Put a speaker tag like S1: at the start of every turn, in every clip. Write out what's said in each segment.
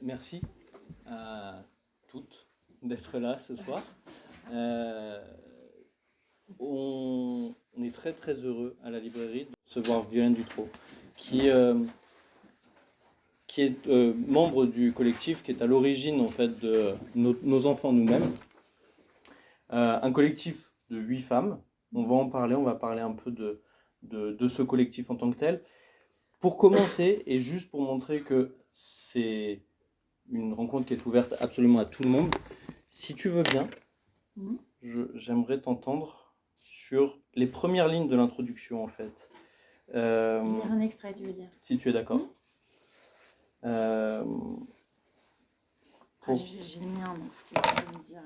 S1: Merci à toutes d'être là ce soir. On est très très heureux à la librairie de recevoir Violaine Dutrot, qui est membre du collectif, qui est à l'origine en fait de nos enfants nous-mêmes. Un collectif de 8 femmes. On va parler un peu de ce collectif en tant que tel. Pour commencer, et juste pour montrer que c'est une rencontre qui est ouverte absolument à tout le monde, si tu veux bien, j'aimerais t'entendre sur les premières lignes de l'introduction en fait.
S2: Lire un extrait, tu veux dire?
S1: Si tu es d'accord.
S2: J'ai le mien, donc si tu veux me dire...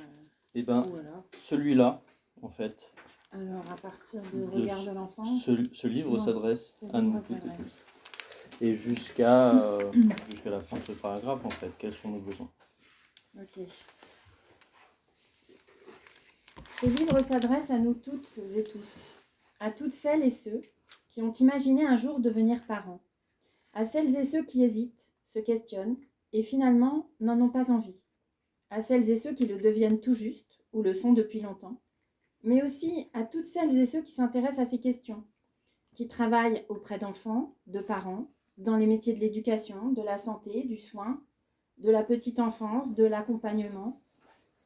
S1: Eh ben,
S2: voilà.
S1: Celui-là, en fait.
S2: Alors, à partir de Regard de l'enfant...
S1: Ce livre s'adresse à nous toutes et tous. Et jusqu'à la fin de ce paragraphe, en fait, quels sont nos besoins?
S2: Ok. Ce livre s'adresse à nous toutes et tous, à toutes celles et ceux qui ont imaginé un jour devenir parents, à celles et ceux qui hésitent, se questionnent et finalement n'en ont pas envie, à celles et ceux qui le deviennent tout juste ou le sont depuis longtemps, mais aussi à toutes celles et ceux qui s'intéressent à ces questions, qui travaillent auprès d'enfants, de parents, dans les métiers de l'éducation, de la santé, du soin, de la petite enfance, de l'accompagnement,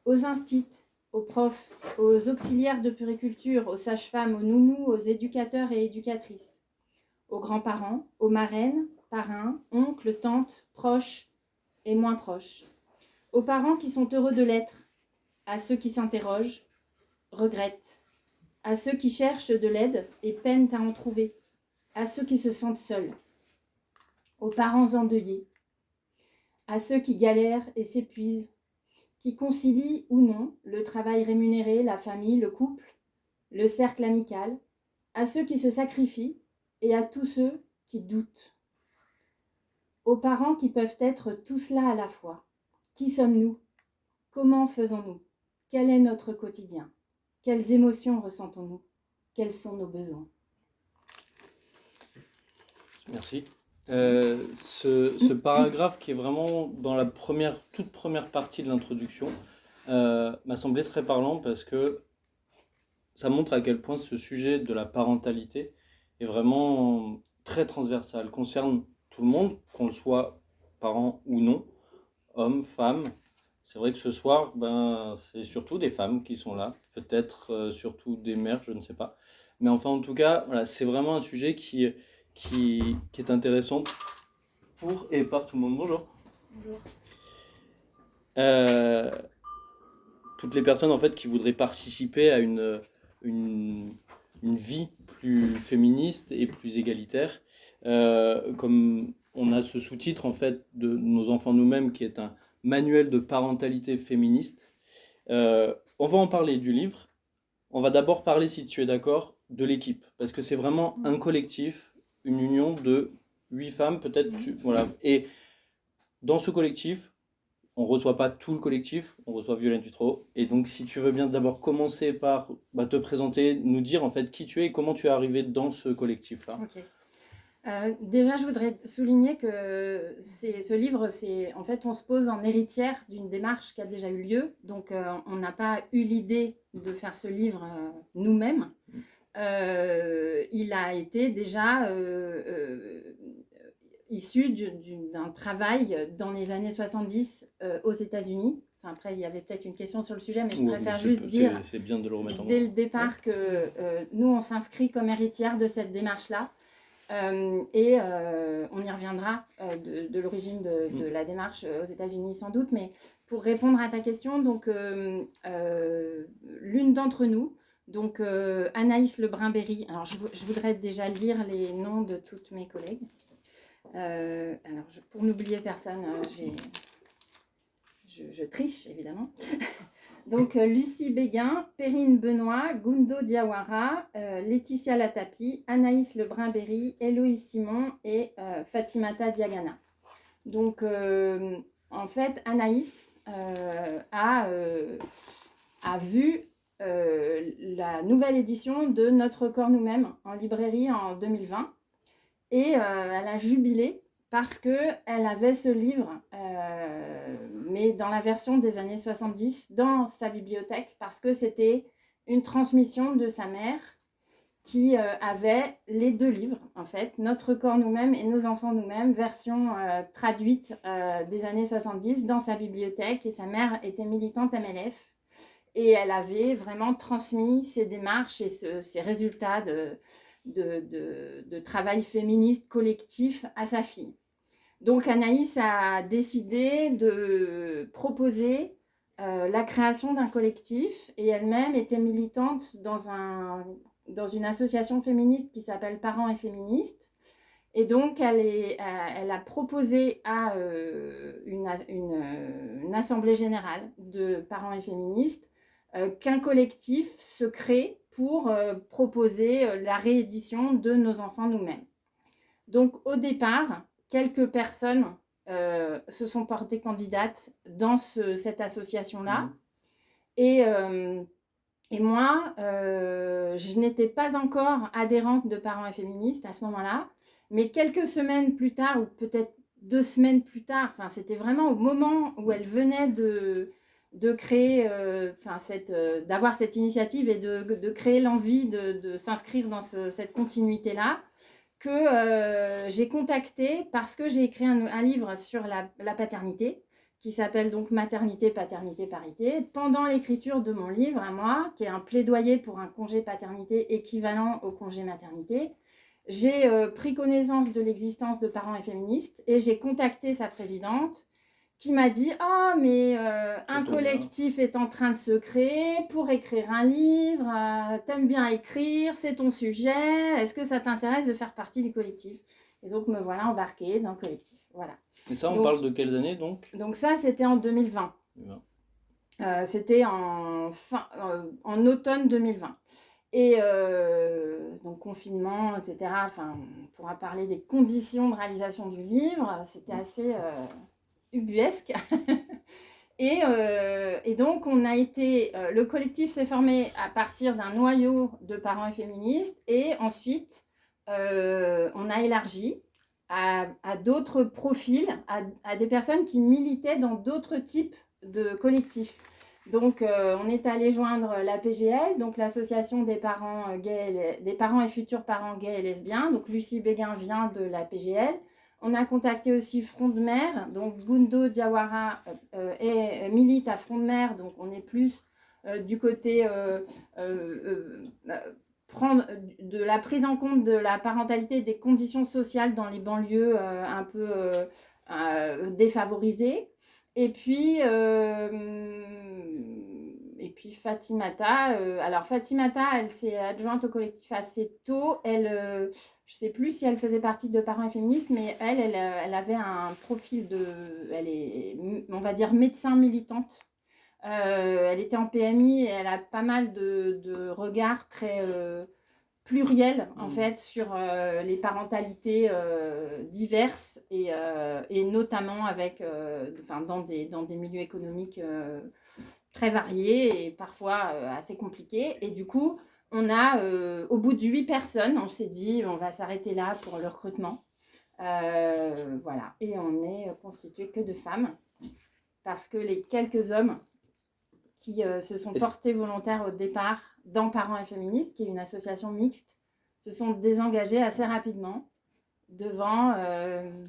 S2: aux instits, aux profs, aux auxiliaires de puériculture, aux sages-femmes, aux nounous, aux éducateurs et éducatrices, aux grands-parents, aux marraines, parrains, oncles, tantes, proches et moins proches, aux parents qui sont heureux de l'être, à ceux qui s'interrogent, regrettent, à ceux qui cherchent de l'aide et peinent à en trouver, à ceux qui se sentent seuls, aux parents endeuillés, à ceux qui galèrent et s'épuisent, qui concilient ou non le travail rémunéré, la famille, le couple, le cercle amical, à ceux qui se sacrifient et à tous ceux qui doutent. Aux parents qui peuvent être tout cela à la fois. Qui sommes-nous? Comment faisons-nous? Quel est notre quotidien? Quelles émotions ressentons-nous? Quels sont nos besoins?
S1: Merci. Ce paragraphe qui est vraiment dans la toute première partie de l'introduction m'a semblé très parlant parce que ça montre à quel point ce sujet de la parentalité est vraiment très transversal, concerne tout le monde, qu'on le soit parent ou non, hommes, femmes. C'est vrai que ce soir, c'est surtout des femmes qui sont là, peut-être surtout des mères, je ne sais pas. Mais enfin, en tout cas, voilà, c'est vraiment un sujet qui est intéressant pour et par tout le monde. Bonjour.
S2: Bonjour.
S1: Toutes les personnes en fait qui voudraient participer à une vie plus féministe et plus égalitaire. Comme on a ce sous-titre en fait de Nos enfants nous-mêmes qui est un manuel de parentalité féministe. On va en parler du livre. On va d'abord parler, si tu es d'accord, de l'équipe. Parce que c'est vraiment un collectif, une union de 8 femmes, peut-être. Voilà. Et dans ce collectif, on ne reçoit pas tout le collectif, on reçoit Violaine Dutrot. Et donc, si tu veux bien d'abord commencer par te présenter, nous dire en fait qui tu es et comment tu es arrivé dans ce collectif-là.
S2: Ok. Déjà, je voudrais souligner que ce livre, en fait, on se pose en héritière d'une démarche qui a déjà eu lieu. Donc, on n'a pas eu l'idée de faire ce livre nous-mêmes. Il a été déjà issu d'un travail dans les années 70 aux États-Unis. Enfin, après, il y avait peut-être une question sur le sujet, mais je préfère juste dire
S1: c'est bien de le remettre en
S2: dès le départ que nous, on s'inscrit comme héritière de cette démarche-là. On y reviendra de l'origine de la démarche aux États-Unis sans doute, mais pour répondre à ta question, donc l'une d'entre nous, donc Anaïs Lebrun-Berry, alors je voudrais déjà lire les noms de toutes mes collègues. Pour n'oublier personne, je triche évidemment. Donc, Lucie Béguin, Perrine Benoît, Gundo Diawara, Laetitia Latapi, Anaïs Lebrun-Berry, Héloïse Simon et Fatimata Diagana. Donc, en fait, Anaïs a vu la nouvelle édition de Notre corps nous-mêmes en librairie en 2020 et elle a jubilé parce qu'elle avait ce livre, mais dans la version des années 70, dans sa bibliothèque, parce que c'était une transmission de sa mère qui avait les 2 livres, en fait, Notre corps nous-mêmes et Nos enfants nous-mêmes, version traduite des années 70 dans sa bibliothèque. Et sa mère était militante MLF. Et elle avait vraiment transmis ses démarches et ses résultats de travail féministe collectif à sa fille. Donc Anaïs a décidé de proposer la création d'un collectif et elle-même était militante dans une association féministe qui s'appelle Parents et Féministes. Et donc, elle a proposé à une assemblée générale de parents et féministes qu'un collectif se crée pour proposer la réédition de Nos enfants nous-mêmes. Donc, au départ, quelques personnes se sont portées candidates dans cette association-là. Et moi, je n'étais pas encore adhérente de Parents et Féministes à ce moment-là, mais quelques semaines plus tard, ou peut-être 2 semaines plus tard, enfin, c'était vraiment au moment où elle venait de créer, d'avoir cette initiative et de créer l'envie de s'inscrire dans cette continuité-là, que j'ai contacté parce que j'ai écrit un livre sur la paternité qui s'appelle donc Maternité, Paternité, Parité. Pendant l'écriture de mon livre à moi, qui est un plaidoyer pour un congé paternité équivalent au congé maternité, j'ai pris connaissance de l'existence de Parents et Féministes et j'ai contacté sa présidente qui m'a dit « Ah, mais un collectif est en train de se créer pour écrire un livre, t'aimes bien écrire, c'est ton sujet, est-ce que ça t'intéresse de faire partie du collectif ?» Et donc me voilà embarquée dans le collectif, voilà.
S1: Et ça, on parle de quelles années donc ?
S2: Donc ça, c'était en 2020. C'était en automne 2020. Et donc confinement, etc. Enfin, on pourra parler des conditions de réalisation du livre. C'était assez ubuesque. Et donc, on a été... le collectif s'est formé à partir d'un noyau de parents et féministes. Et ensuite, on a élargi à d'autres profils, à des personnes qui militaient dans d'autres types de collectifs. Donc, on est allé joindre la PGL, donc l'association des parents gays, des parents et futurs parents gays et lesbiens. Donc, Lucie Béguin vient de la PGL. On a contacté aussi Front de Mer, donc Gundo Diawara milite à Front de Mer, donc on est plus du côté prendre de la prise en compte de la parentalité et des conditions sociales dans les banlieues un peu défavorisées. Et puis Fatimata, alors Fatimata, elle s'est adjointe au collectif assez tôt. Elle, je ne sais plus si elle faisait partie de Parents et Féministes, mais elle avait un profil elle est, on va dire, médecin militante. Elle était en PMI et elle a pas mal de regards très pluriels, en fait, sur les parentalités diverses et notamment avec, dans des milieux économiques très variés et parfois assez compliqués. Et du coup, on a, au bout de 8 personnes, on s'est dit, on va s'arrêter là pour le recrutement. Voilà. Et on est constitué que de femmes parce que les quelques hommes qui se sont portés volontaires au départ dans Parents et Féministes, qui est une association mixte, se sont désengagés assez rapidement devant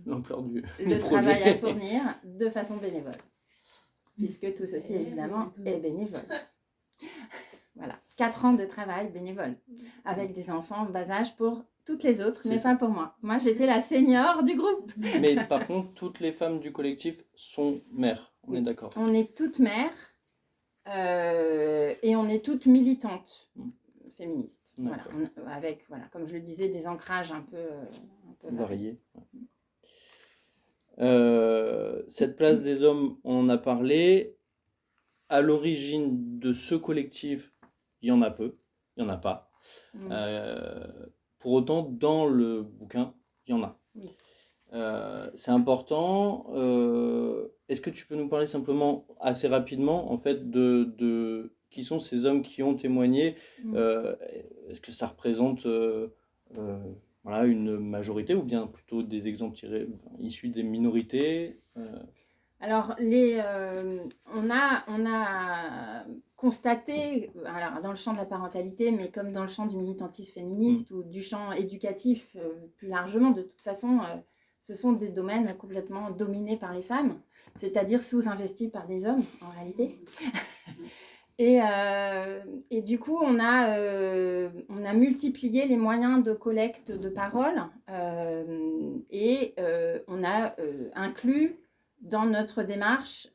S2: le travail à fournir de façon bénévole. Puisque tout ceci, évidemment, est bénévole. Voilà, 4 ans de travail bénévole, avec des enfants en bas âge pour toutes les autres, mais pas pour moi. Moi, j'étais la senior du groupe.
S1: Mais par contre, toutes les femmes du collectif sont mères, on est d'accord.
S2: On est toutes mères et on est toutes militantes féministes. Voilà, avec, comme je le disais, des ancrages un peu
S1: variés. Cette place des hommes, on en a parlé. À l'origine de ce collectif, il y en a peu, il n'y en a pas. Pour autant, dans le bouquin, il y en a.
S2: Oui.
S1: C'est important. Est-ce que tu peux nous parler simplement, assez rapidement, en fait, de qui sont ces hommes qui ont témoigné ? Est-ce que ça représente voilà, une majorité ou bien plutôt des exemples issus des minorités
S2: Alors, on a constaté, alors dans le champ de la parentalité, mais comme dans le champ du militantisme féministe ou du champ éducatif plus largement, de toute façon, ce sont des domaines complètement dominés par les femmes, c'est-à-dire sous-investis par des hommes, en réalité. Et du coup, on a multiplié les moyens de collecte de paroles et on a inclus dans notre démarche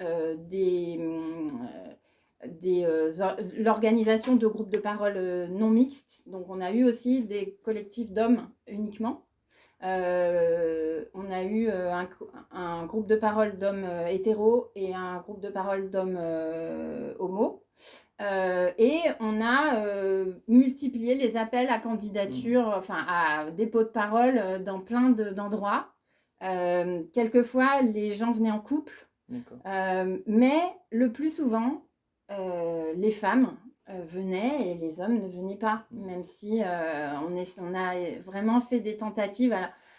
S2: l'organisation de groupes de parole non mixtes. Donc, on a eu aussi des collectifs d'hommes uniquement. On a eu un groupe de parole d'hommes hétéros et un groupe de parole d'hommes homo. Et on a multiplié les appels à candidature, enfin à dépôt de parole dans plein d'endroits. Quelquefois, les gens venaient en couple, mais le plus souvent, les femmes venaient et les hommes ne venaient pas, même si on a vraiment fait des tentatives.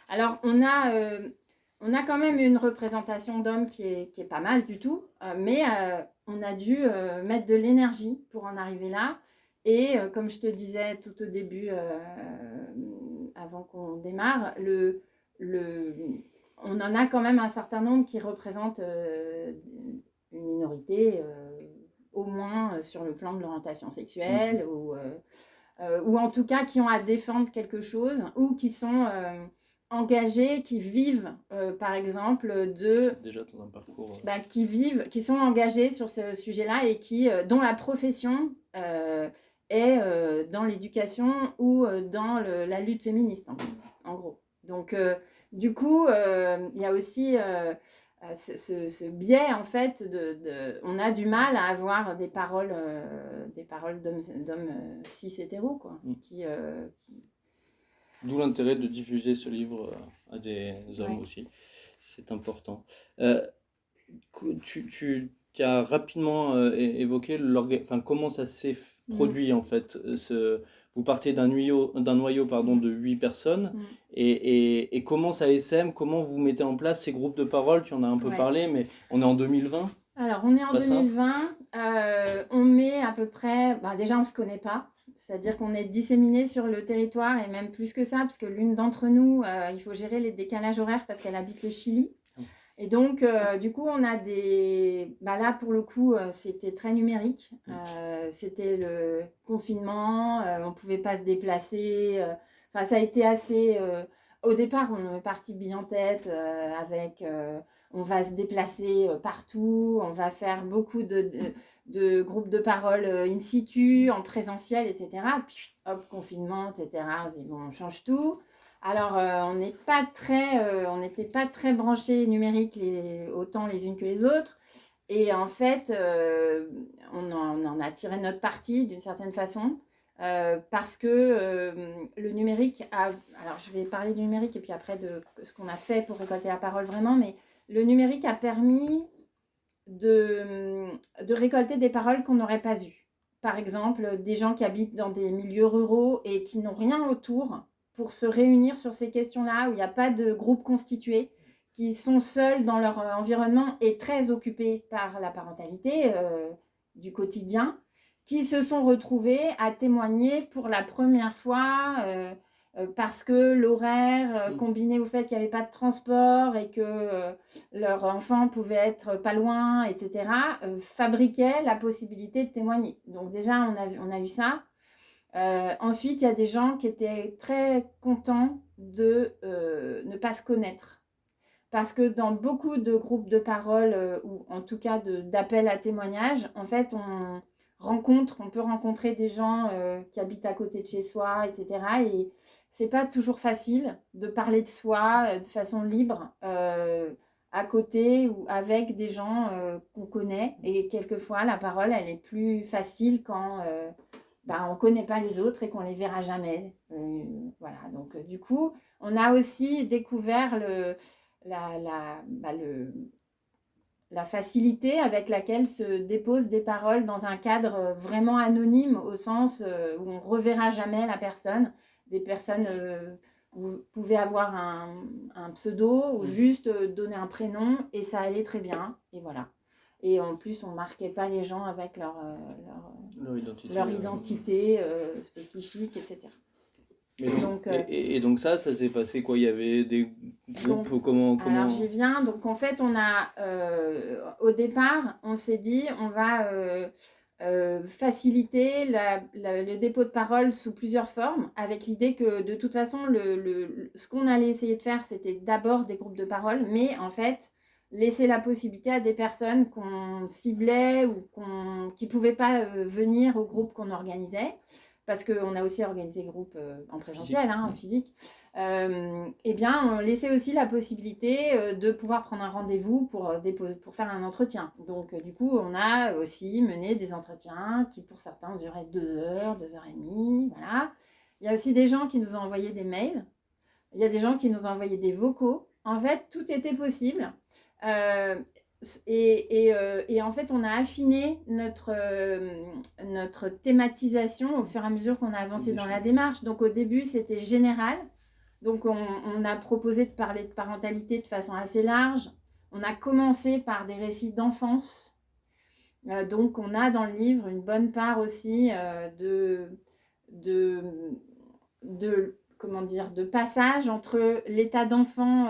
S2: Alors on a quand même une représentation d'hommes qui est pas mal du tout, mais on a dû mettre de l'énergie pour en arriver là. Et comme je te disais tout au début, avant qu'on démarre, on en a quand même un certain nombre qui représentent une minorité, au moins sur le plan de l'orientation sexuelle, ou en tout cas qui ont à défendre quelque chose, ou qui sont engagés, qui vivent, par exemple,
S1: déjà dans un parcours...
S2: qui sont engagés sur ce sujet-là et dont la profession est dans l'éducation ou dans la lutte féministe, en gros. Donc, du coup, il y a aussi ce biais, en fait, on a du mal à avoir des paroles d'hommes cis hétéros, quoi.
S1: D'où l'intérêt de diffuser ce livre à des hommes aussi. C'est important. Tu as rapidement évoqué comment ça s'est produit, en fait. Vous partez d'un noyau de 8 personnes. Et comment ça SM, comment vous mettez en place ces groupes de parole? Tu en as un peu parlé, mais on est en 2020.
S2: Alors, on est en 2020. On met à peu près... déjà, on ne se connaît pas. C'est-à-dire qu'on est disséminés sur le territoire, et même plus que ça, parce que l'une d'entre nous, il faut gérer les décalages horaires parce qu'elle habite le Chili. Et donc, du coup, on a des... là, pour le coup, c'était très numérique. C'était le confinement, on ne pouvait pas se déplacer. Ça a été assez... Au départ, on est parti bille en tête avec... on va se déplacer partout, on va faire beaucoup de groupes de parole in situ, en présentiel, etc. Puis, hop, confinement, etc. On se dit, bon, on change tout. Alors, on n'était pas très branchés numériques autant les unes que les autres. Et en fait, on en a tiré notre parti d'une certaine façon. Parce que le numérique alors je vais parler du numérique et puis après de ce qu'on a fait pour récolter la parole vraiment, mais le numérique a permis de récolter des paroles qu'on n'aurait pas eues. Par exemple, des gens qui habitent dans des milieux ruraux et qui n'ont rien autour pour se réunir sur ces questions-là, où il n'y a pas de groupe constitué, qui sont seuls dans leur environnement et très occupés par la parentalité du quotidien, qui se sont retrouvés à témoigner pour la première fois parce que l'horaire combiné au fait qu'il n'y avait pas de transport et que leur enfant pouvait être pas loin, etc., fabriquait la possibilité de témoigner. Donc déjà, on a eu ça. Ensuite, il y a des gens qui étaient très contents de ne pas se connaître. Parce que dans beaucoup de groupes de parole, ou en tout cas d'appels à témoignages, en fait, on peut rencontrer des gens qui habitent à côté de chez soi, etc. Et c'est pas toujours facile de parler de soi de façon libre à côté ou avec des gens qu'on connaît. Et quelquefois, la parole, elle est plus facile quand on connaît pas les autres et qu'on les verra jamais. Voilà. Donc, du coup, on a aussi découvert la facilité avec laquelle se déposent des paroles dans un cadre vraiment anonyme, au sens où on ne reverra jamais la personne. Des personnes Vous pouvez avoir un pseudo ou juste donner un prénom et ça allait très bien. Et voilà. Et en plus, on ne marquait pas les gens avec leur identité spécifique, etc.
S1: Donc ça s'est passé quoi? Il y avait des groupes, comment...
S2: Alors j'y viens. Donc en fait, au départ, on s'est dit, on va faciliter le dépôt de parole sous plusieurs formes, avec l'idée que de toute façon, ce qu'on allait essayer de faire, c'était d'abord des groupes de parole, mais en fait, laisser la possibilité à des personnes qu'on ciblait ou qui ne pouvaient pas venir au groupe qu'on organisait, parce qu'on a aussi organisé des groupes en présentiel, physique. Eh bien, on laissait aussi la possibilité de pouvoir prendre un rendez-vous pour faire un entretien. Donc, du coup, on a aussi mené des entretiens qui, pour certains, duraient 2 heures, 2 heures et demie. Voilà. Il y a aussi des gens qui nous ont envoyé des mails. Il y a des gens qui nous ont envoyé des vocaux. En fait, tout était possible. Et en fait, on a affiné notre thématisation au fur et à mesure qu'on a avancé dans la démarche. Donc, au début, c'était général. Donc, on a proposé de parler de parentalité de façon assez large. On a commencé par des récits d'enfance. Donc, on a dans le livre une bonne part aussi de passage entre l'état d'enfant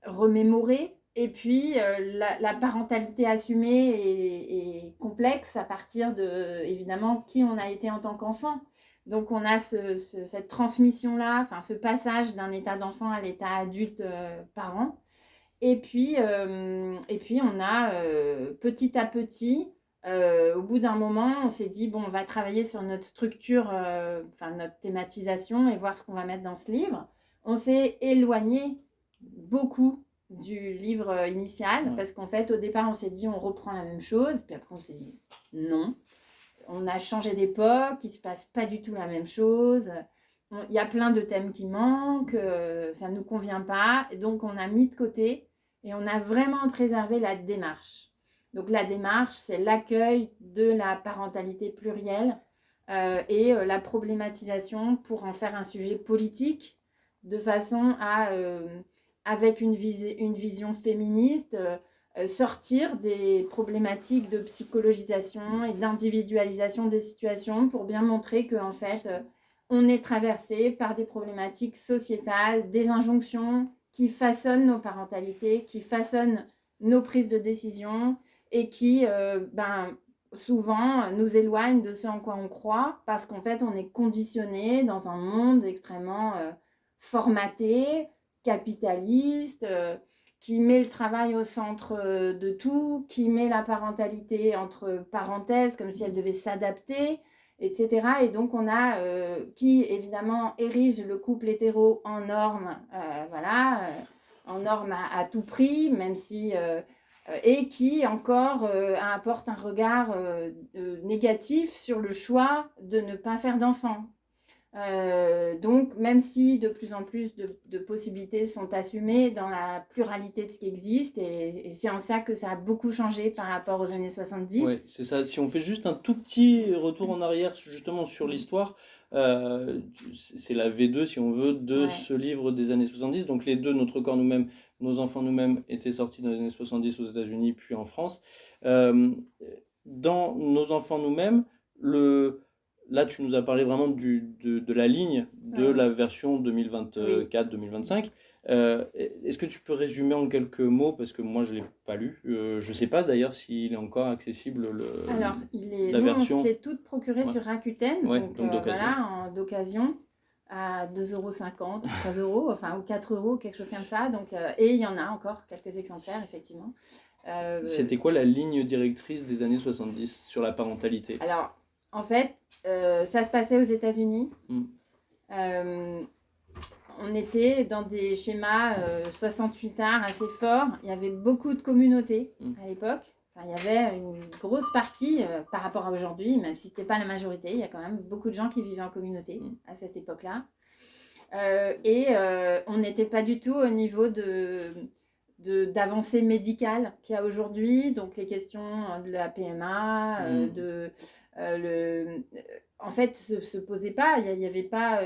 S2: remémoré et puis la parentalité assumée et complexe à partir de, évidemment, qui on a été en tant qu'enfant. Donc, on a cette transmission-là, enfin, ce passage d'un état d'enfant à l'état adulte parent. Et puis, on a petit à petit, au bout d'un moment, on s'est dit, bon, on va travailler sur notre structure, notre thématisation et voir ce qu'on va mettre dans ce livre. On s'est éloigné beaucoup du livre initial parce qu'en fait, au départ, on s'est dit, on reprend la même chose. Puis après, on s'est dit, non. On a changé d'époque, il ne se passe pas du tout la même chose. Il y a plein de thèmes qui manquent, ça ne nous convient pas. Donc, on a mis de côté et on a vraiment préservé la démarche. Donc, la démarche, c'est l'accueil de la parentalité plurielle et la problématisation pour en faire un sujet politique de façon à, avec une vision féministe, sortir des problématiques de psychologisation et d'individualisation des situations pour bien montrer qu'en fait, on est traversé par des problématiques sociétales, des injonctions qui façonnent nos parentalités, qui façonnent nos prises de décision et qui, souvent, nous éloignent de ce en quoi on croit parce qu'en fait, on est conditionné dans un monde extrêmement formaté, capitaliste, qui met le travail au centre de tout, qui met la parentalité entre parenthèses comme si elle devait s'adapter, etc. Et donc on a qui évidemment érige le couple hétéro en norme, en norme à tout prix, même si et qui encore apporte un regard négatif sur le choix de ne pas faire d'enfants. Donc, même si de plus en plus de possibilités sont assumées dans la pluralité de ce qui existe, et c'est en ça que ça a beaucoup changé par rapport aux années 70.
S1: Oui, c'est ça. Si on fait juste un tout petit retour en arrière, justement sur l'histoire, c'est la V2, si on veut, de ce livre des années 70. Donc, les deux, Notre corps nous-mêmes, Nos enfants nous-mêmes, étaient sortis dans les années 70 aux États-Unis, puis en France. Dans Nos enfants nous-mêmes, là, tu nous as parlé vraiment de la ligne de la version 2024-2025. Est-ce que tu peux résumer en quelques mots, parce que moi je ne l'ai pas lu, je ne sais pas d'ailleurs s'il est encore accessible
S2: Alors,
S1: la version.
S2: On se l'est toutes procurées sur Rakuten, donc
S1: d'occasion.
S2: D'occasion, à 2,50 €, 3 €, enfin, ou 4 €, quelque chose comme ça. Donc, et il y en a encore quelques exemplaires, effectivement.
S1: C'était quoi la ligne directrice des années 70 sur la parentalité?
S2: Alors, en fait, ça se passait aux États-Unis. On était dans des schémas 68 arts assez forts. Il y avait beaucoup de communautés à l'époque. Enfin, il y avait une grosse partie par rapport à aujourd'hui, même si ce n'était pas la majorité. Il y a quand même beaucoup de gens qui vivaient en communauté à cette époque-là. On n'était pas du tout au niveau d'avancée médicale qu'il y a aujourd'hui. Donc, les questions de la PMA, en fait, se posait pas. Il y avait pas,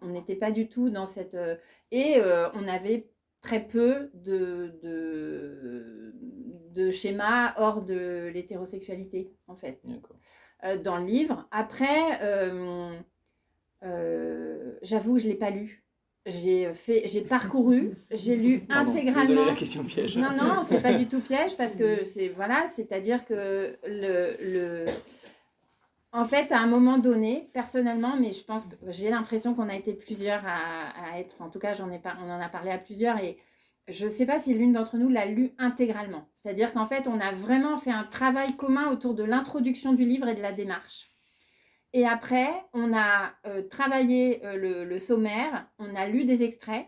S2: on n'était pas du tout dans cette... on avait très peu de schémas hors de l'hétérosexualité, en fait, dans le livre. Après, j'avoue que je ne l'ai pas lu. J'ai parcouru, j'ai lu intégralement.
S1: Désolé, la question piège.
S2: Non, c'est pas du tout piège parce que c'est-à-dire que en fait, à un moment donné, personnellement, mais je pense que j'ai l'impression qu'on a été plusieurs à être, enfin, en tout cas, on en a parlé à plusieurs et je ne sais pas si l'une d'entre nous l'a lu intégralement. C'est-à-dire qu'en fait, on a vraiment fait un travail commun autour de l'introduction du livre et de la démarche. Et après, on a travaillé le sommaire, on a lu des extraits.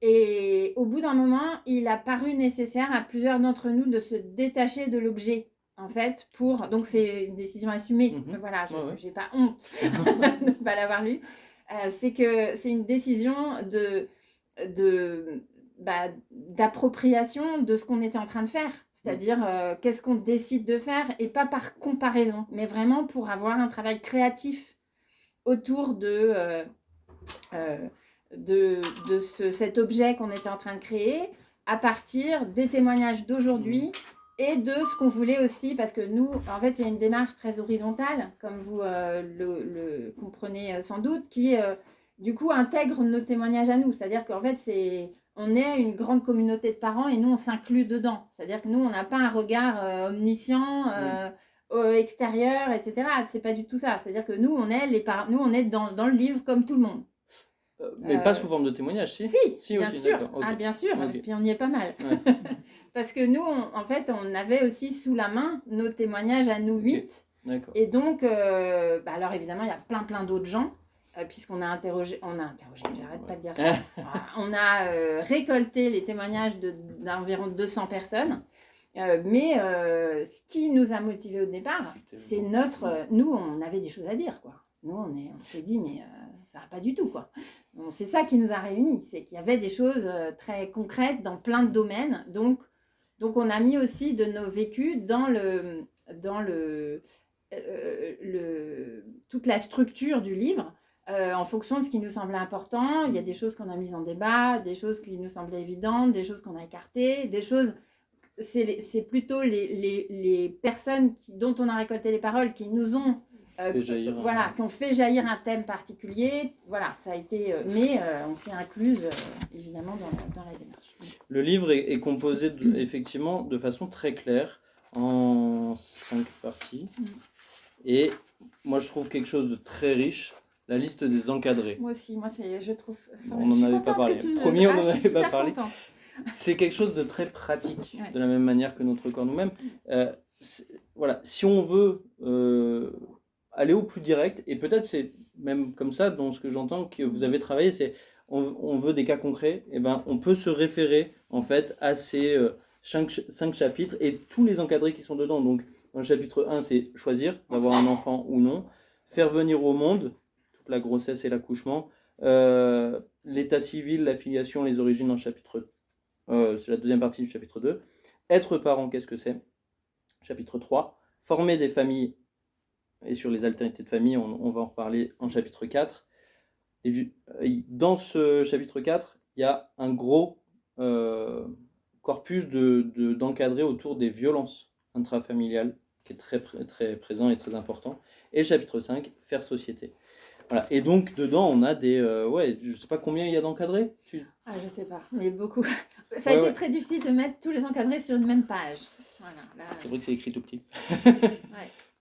S2: Et au bout d'un moment, il a paru nécessaire à plusieurs d'entre nous de se détacher de l'objet, en fait, donc c'est une décision assumée. Voilà, j'ai pas honte de ne pas l'avoir lu. C'est que c'est une décision d'appropriation de ce qu'on était en train de faire. C'est-à-dire, qu'est-ce qu'on décide de faire, et pas par comparaison, mais vraiment pour avoir un travail créatif autour cet objet qu'on était en train de créer, à partir des témoignages d'aujourd'hui et de ce qu'on voulait aussi, parce que nous, en fait, il y a une démarche très horizontale, comme vous le comprenez sans doute, qui, du coup, intègre nos témoignages à nous. C'est-à-dire qu'en fait, on est une grande communauté de parents et nous, on s'inclut dedans. C'est-à-dire que nous, on n'a pas un regard omniscient, extérieur, etc. C'est pas du tout ça. C'est-à-dire que nous, on est dans le livre comme tout le monde.
S1: Mais pas sous forme de témoignage, si
S2: bien
S1: aussi,
S2: sûr.
S1: okay.
S2: Ah, bien sûr. Okay. Et puis on y est pas mal. Ouais. Parce que nous, en fait, on avait aussi sous la main nos témoignages à nous 8.
S1: D'accord.
S2: Et donc, alors évidemment, il y a plein d'autres gens, puisqu'on a interrogé, j'arrête pas de dire ça. On a récolté les témoignages d'environ 200 personnes. Mais ce qui nous a motivés au départ, c'est nous, on avait des choses à dire, quoi. Nous, on s'est dit, mais ça va pas du tout, quoi. Bon, c'est ça qui nous a réunis, c'est qu'il y avait des choses très concrètes dans plein de domaines. Donc on a mis aussi de nos vécus dans toute la structure du livre, en fonction de ce qui nous semblait important. Il y a des choses qu'on a mises en débat, des choses qui nous semblaient évidentes, des choses qu'on a écartées, des choses... C'est plutôt les personnes dont on a récolté les paroles qui nous ont qui ont fait jaillir un thème particulier. Voilà, ça a été... mais on s'est incluse, évidemment, dans la démarche.
S1: Le livre est composé, effectivement, de façon très claire, en 5 parties. Et moi, je trouve quelque chose de très riche, la liste des encadrés.
S2: Moi aussi, je trouve...
S1: On n'en avait pas parlé. Promis, on n'en avait pas parlé. C'est quelque chose de très pratique, de la même manière que notre corps nous-mêmes. Voilà, si on veut aller au plus direct, et peut-être c'est même comme ça, dans ce que j'entends que vous avez travaillé, c'est on veut des cas concrets, et ben on peut se référer en fait à ces 5 chapitres et tous les encadrés qui sont dedans. Donc dans le chapitre 1, c'est choisir d'avoir un enfant ou non, faire venir au monde, toute la grossesse et l'accouchement, l'état civil, la filiation, les origines dans le chapitre c'est la deuxième partie du chapitre 2. Être parent, qu'est-ce que c'est ? Chapitre 3. Former des familles, et sur les alternatives de famille, on va en reparler en chapitre 4. Et dans ce chapitre 4, il y a un gros corpus d'encadrer autour des violences intrafamiliales, qui est très, très présent et très important. Et le chapitre 5, faire société. Voilà. Et donc, dedans, on a des... je ne sais pas combien il y a d'encadrés.
S2: Ah, je ne sais pas, mais beaucoup. Ça a été très difficile de mettre tous les encadrés sur une même page. Voilà,
S1: c'est vrai que c'est écrit tout petit.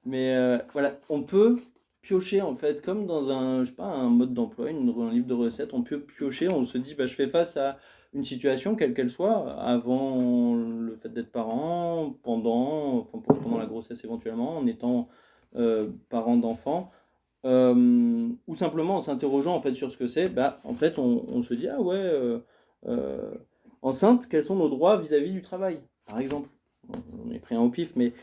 S1: Mais voilà, on peut piocher, en fait, comme dans un mode d'emploi, un livre de recettes, on peut piocher, on se dit, je fais face à une situation, quelle qu'elle soit, avant le fait d'être parent, pendant la grossesse éventuellement, en étant parent d'enfant, ou simplement en s'interrogeant en fait sur ce que c'est, en fait on se dit enceinte, quels sont nos droits vis-à-vis du travail, par exemple. On est pris un au pif, mais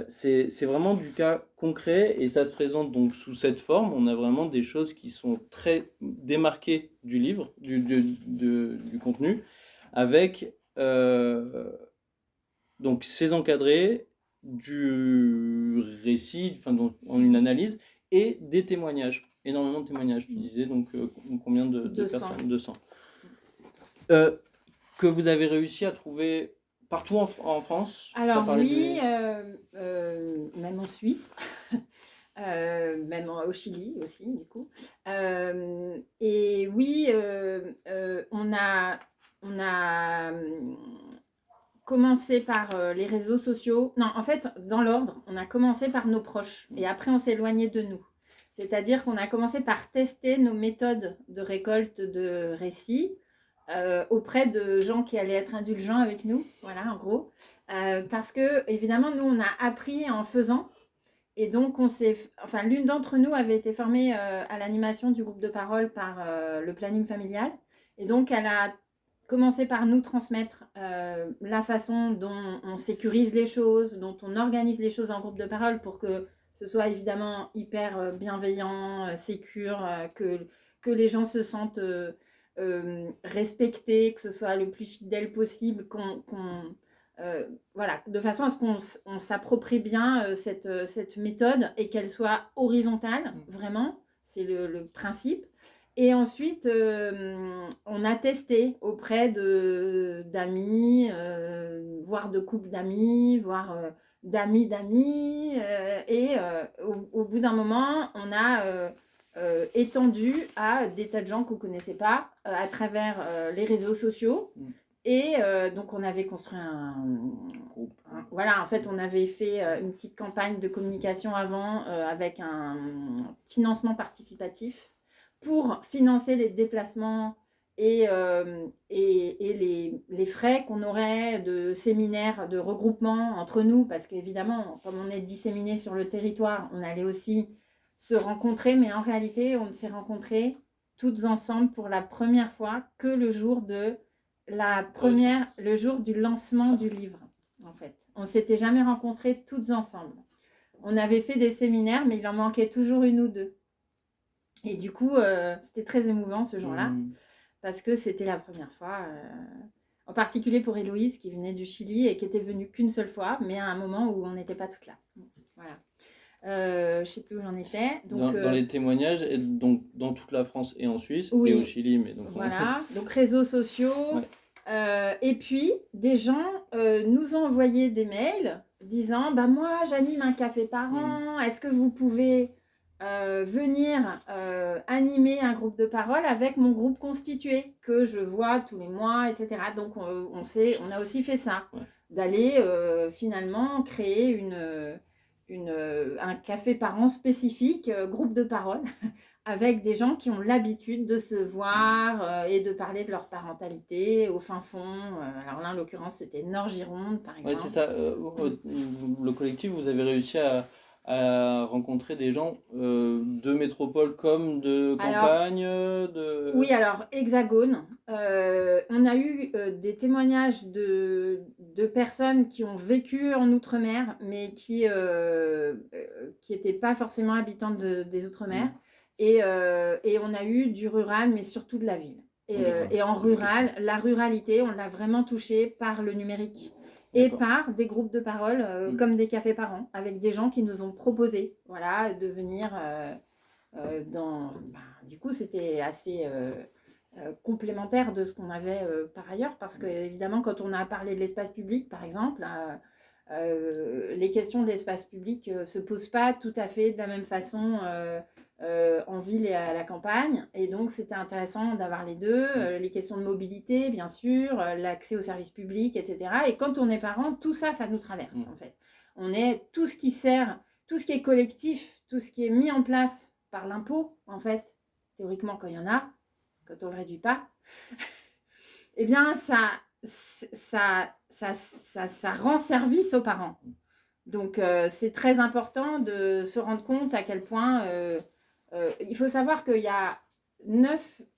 S1: c'est vraiment du cas concret et ça se présente donc sous cette forme. On a vraiment des choses qui sont très démarquées du livre, du contenu, avec donc ces encadrés, du récit, en une analyse, et des témoignages, énormément de témoignages. Tu disais donc combien de
S2: 200.
S1: personnes? 200. Que vous avez réussi à trouver partout en France?
S2: Alors
S1: parlait
S2: oui, même en Suisse, même au Chili aussi, du coup. Et oui, on a commencé par les réseaux sociaux. Non, en fait, dans l'ordre, on a commencé par nos proches et après on s'est éloigné de nous. C'est-à-dire qu'on a commencé par tester nos méthodes de récolte de récits auprès de gens qui allaient être indulgents avec nous, voilà, en gros. Parce que, évidemment, nous, on a appris en faisant. Et donc, l'une d'entre nous avait été formée à l'animation du groupe de parole par le planning familial. Et donc, elle a commencé par nous transmettre la façon dont on sécurise les choses, dont on organise les choses en groupe de parole pour que ce soit évidemment hyper bienveillant, sécure, que les gens se sentent respectés, que ce soit le plus fidèle possible, voilà, de façon à ce qu'on s'approprie bien cette méthode et qu'elle soit horizontale, vraiment, c'est le principe. Et ensuite, on a testé auprès d'amis, voire de couples d'amis, voire d'amis d'amis. Et au bout d'un moment, on a étendu à des tas de gens qu'on ne connaissait pas à travers les réseaux sociaux. Et donc, on avait construit un groupe. Voilà, en fait, on avait fait une petite campagne de communication avant avec un financement participatif pour financer les déplacements et les frais qu'on aurait de séminaires, de regroupement entre nous, parce qu'évidemment, comme on est disséminés sur le territoire, on allait aussi se rencontrer, mais en réalité, on s'est rencontrés toutes ensemble pour la première fois que le jour le jour du lancement du livre, en fait. On ne s'était jamais rencontrés toutes ensemble. On avait fait des séminaires, mais il en manquait toujours une ou deux. Et du coup, c'était très émouvant ce jour-là, parce que c'était la première fois, en particulier pour Héloïse, qui venait du Chili et qui était venue qu'une seule fois, mais à un moment où on n'était pas toutes là. Voilà. Je ne sais plus où j'en étais. Donc,
S1: dans les témoignages, et donc dans toute la France et en Suisse,
S2: oui,
S1: et au Chili. Mais donc,
S2: voilà, donc réseaux sociaux.
S1: Ouais.
S2: Et puis, des gens nous ont envoyé des mails disant bah, « Moi, j'anime un café par an. Est-ce que vous pouvez venir animer un groupe de parole avec mon groupe constitué que je vois tous les mois, etc. » Donc, on a aussi fait ça, d'aller finalement créer un café par an spécifique, groupe de parole, avec des gens qui ont l'habitude de se voir et de parler de leur parentalité au fin fond. Alors là, en l'occurrence, c'était Nord-Gironde, par exemple.
S1: Oui, c'est ça. Le collectif, vous avez réussi à rencontrer des gens de métropole comme de campagne
S2: Oui, alors, Hexagone. On a eu des témoignages de personnes qui ont vécu en Outre-mer, mais qui n'étaient pas forcément habitantes des Outre-mer. Et on a eu du rural, mais surtout de la ville. Et en rural, la ruralité, on l'a vraiment touchée par le numérique. Et par des groupes de parole comme des cafés par an, avec des gens qui nous ont proposé de venir du coup, c'était assez complémentaire de ce qu'on avait par ailleurs, parce que évidemment, quand on a parlé de l'espace public, par exemple, les questions de l'espace public ne se posent pas tout à fait de la même façon en ville et à la campagne. Et donc, c'était intéressant d'avoir les deux. Les questions de mobilité, bien sûr, l'accès aux services publics, etc. Et quand on est parent, tout ça, ça nous traverse, en fait. On est tout ce qui sert, tout ce qui est collectif, tout ce qui est mis en place par l'impôt, en fait, théoriquement, quand il y en a, quand on ne le réduit pas, eh bien, ça rend service aux parents. Donc, c'est très important de se rendre compte à quel point... il faut savoir qu'il y a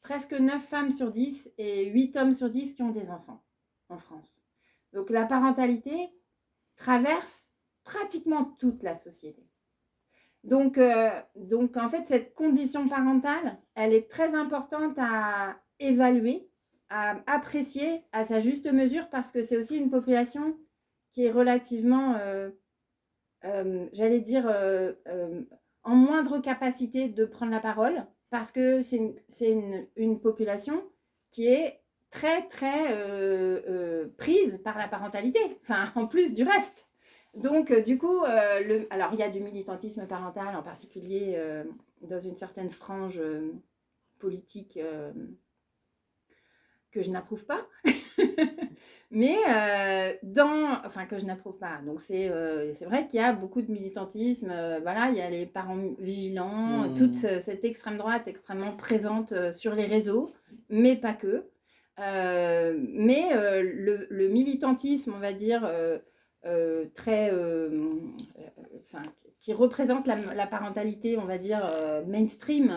S2: presque 9 femmes sur 10 et 8 hommes sur 10 qui ont des enfants en France. Donc, la parentalité traverse pratiquement toute la société. Donc, en fait, cette condition parentale, elle est très importante à évaluer, à apprécier à sa juste mesure, parce que c'est aussi une population qui est relativement, j'allais dire, en moindre capacité de prendre la parole, parce que c'est une population qui est très, très prise par la parentalité, enfin, en plus du reste. Donc, du coup, alors il y a du militantisme parental, en particulier dans une certaine frange politique que je n'approuve pas. Mais enfin que je n'approuve pas. Donc c'est vrai qu'il y a beaucoup de militantisme. Voilà, il y a les parents vigilants, toute cette extrême droite extrêmement présente sur les réseaux, mais pas que. Mais le militantisme, on va dire, très, enfin, qui représente la parentalité, on va dire, mainstream,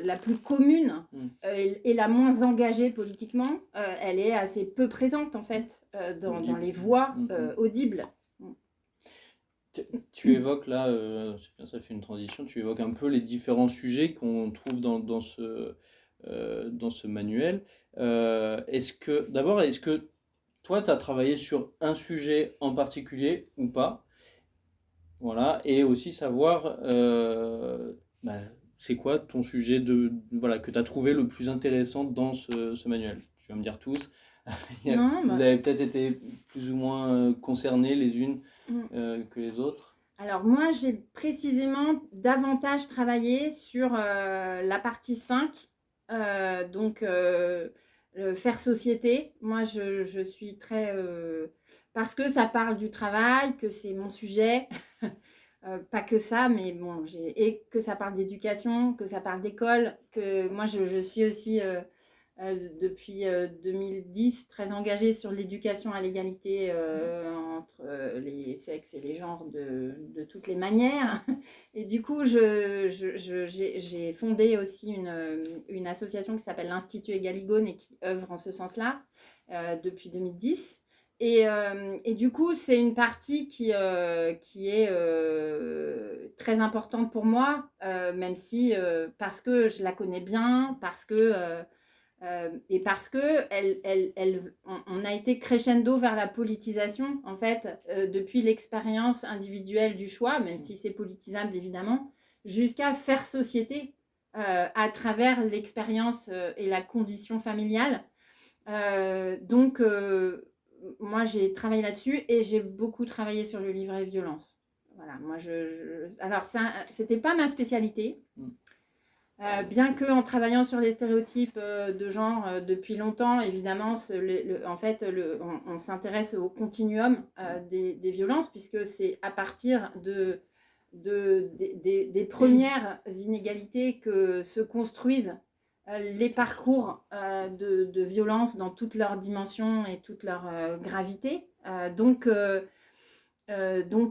S2: la plus commune et la moins engagée politiquement, elle est assez peu présente, en fait, dans les voix audibles.
S1: Tu évoques là, ça fait une transition, tu évoques un peu les différents sujets qu'on trouve dans ce manuel. Est-ce que toi, tu as travaillé sur un sujet en particulier ou pas? Voilà, et aussi savoir, c'est quoi ton sujet voilà, que tu as trouvé le plus intéressant dans ce manuel? Tu vas me dire tous. Vous avez peut-être été plus ou moins concernés les unes que les autres.
S2: Alors moi, j'ai précisément davantage travaillé sur la partie 5, donc le faire société. Moi, je suis très... parce que ça parle du travail, que c'est mon sujet, pas que ça, mais bon, et que ça parle d'éducation, que ça parle d'école, que moi, je suis aussi... depuis 2010, très engagée sur l'éducation à l'égalité entre les sexes et les genres de toutes les manières. Et du coup, j'ai fondé aussi une association qui s'appelle l'Institut Égaligone et qui œuvre en ce sens-là depuis 2010. Et du coup, c'est une partie qui est très importante pour moi, même si, parce que je la connais bien, parce que... et parce que on a été crescendo vers la politisation, en fait, depuis l'expérience individuelle du choix, même si c'est politisable évidemment, jusqu'à faire société à travers l'expérience et la condition familiale. Donc, moi, j'ai travaillé là-dessus et j'ai beaucoup travaillé sur le livret violence. Voilà, moi, alors, c'était pas ma spécialité. Bien qu'en travaillant sur les stéréotypes de genre depuis longtemps, évidemment, en fait, on s'intéresse au continuum des violences, puisque c'est à partir des premières inégalités que se construisent les parcours de violence dans toutes leurs dimensions et toute leur gravité. Donc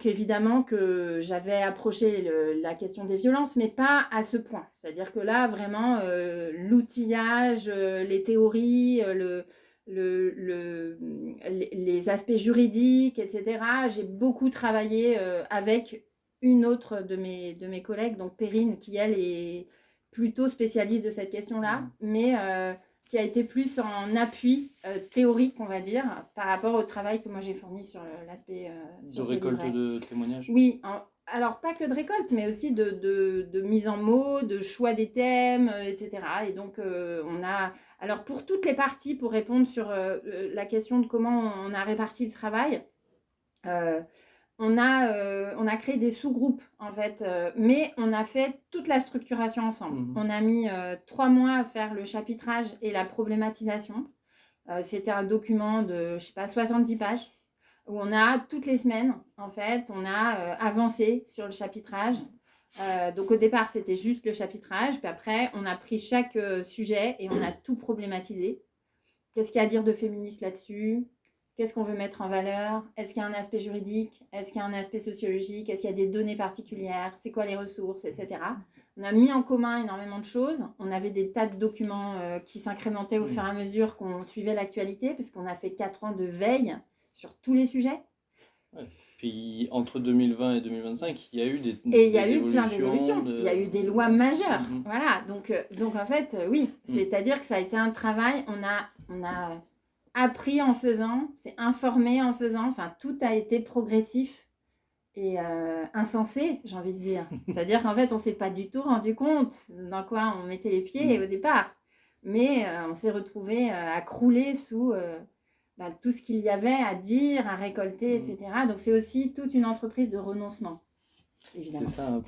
S2: évidemment que j'avais approché la question des violences, mais pas à ce point. C'est-à-dire que là, vraiment, l'outillage, les théories, les aspects juridiques, etc., j'ai beaucoup travaillé avec une autre de mes collègues, donc Perrine, qui, elle, est plutôt spécialiste de cette question-là, mais... qui a été plus en appui théorique, on va dire, par rapport au travail que moi j'ai fourni sur l'aspect
S1: de récolte de témoignages.
S2: Oui, alors pas que de récolte, mais aussi de mise en mots, de choix des thèmes, etc. Et donc on a... Alors pour toutes les parties, pour répondre sur la question de comment on a réparti le travail, on a créé des sous-groupes, en fait, mais on a fait toute la structuration ensemble. On a mis 3 mois à faire le chapitrage et la problématisation. C'était un document de, 70 pages, où on a, toutes les semaines, en fait, on a avancé sur le chapitrage. Donc au départ, c'était juste le chapitrage, puis après, on a pris chaque sujet et on a tout problématisé. Qu'est-ce qu'il y a à dire de féministe là-dessus ? Qu'est-ce qu'on veut mettre en valeur? Est-ce qu'il y a un aspect juridique? Est-ce qu'il y a un aspect sociologique? Est-ce qu'il y a des données particulières? C'est quoi les ressources, etc. On a mis en commun énormément de choses. On avait des tas de documents qui s'incrémentaient au fur et à mesure qu'on suivait l'actualité, parce qu'on a fait 4 ans de veille sur tous les sujets.
S1: Ouais. Puis entre 2020 et 2025, il y a eu
S2: il y a eu plein d'évolutions. Il y a eu des lois majeures. Voilà. Donc en fait, oui. C'est-à-dire que ça a été un travail. On a appris en faisant, c'est informé en faisant, enfin tout a été progressif insensé, j'ai envie de dire. C'est-à-dire qu'en fait, on ne s'est pas du tout rendu compte dans quoi on mettait les pieds au départ. Mais on s'est retrouvé à crouler sous tout ce qu'il y avait à dire, à récolter, etc. Donc, c'est aussi toute une entreprise de renoncement, évidemment.
S1: C'est ça, hein,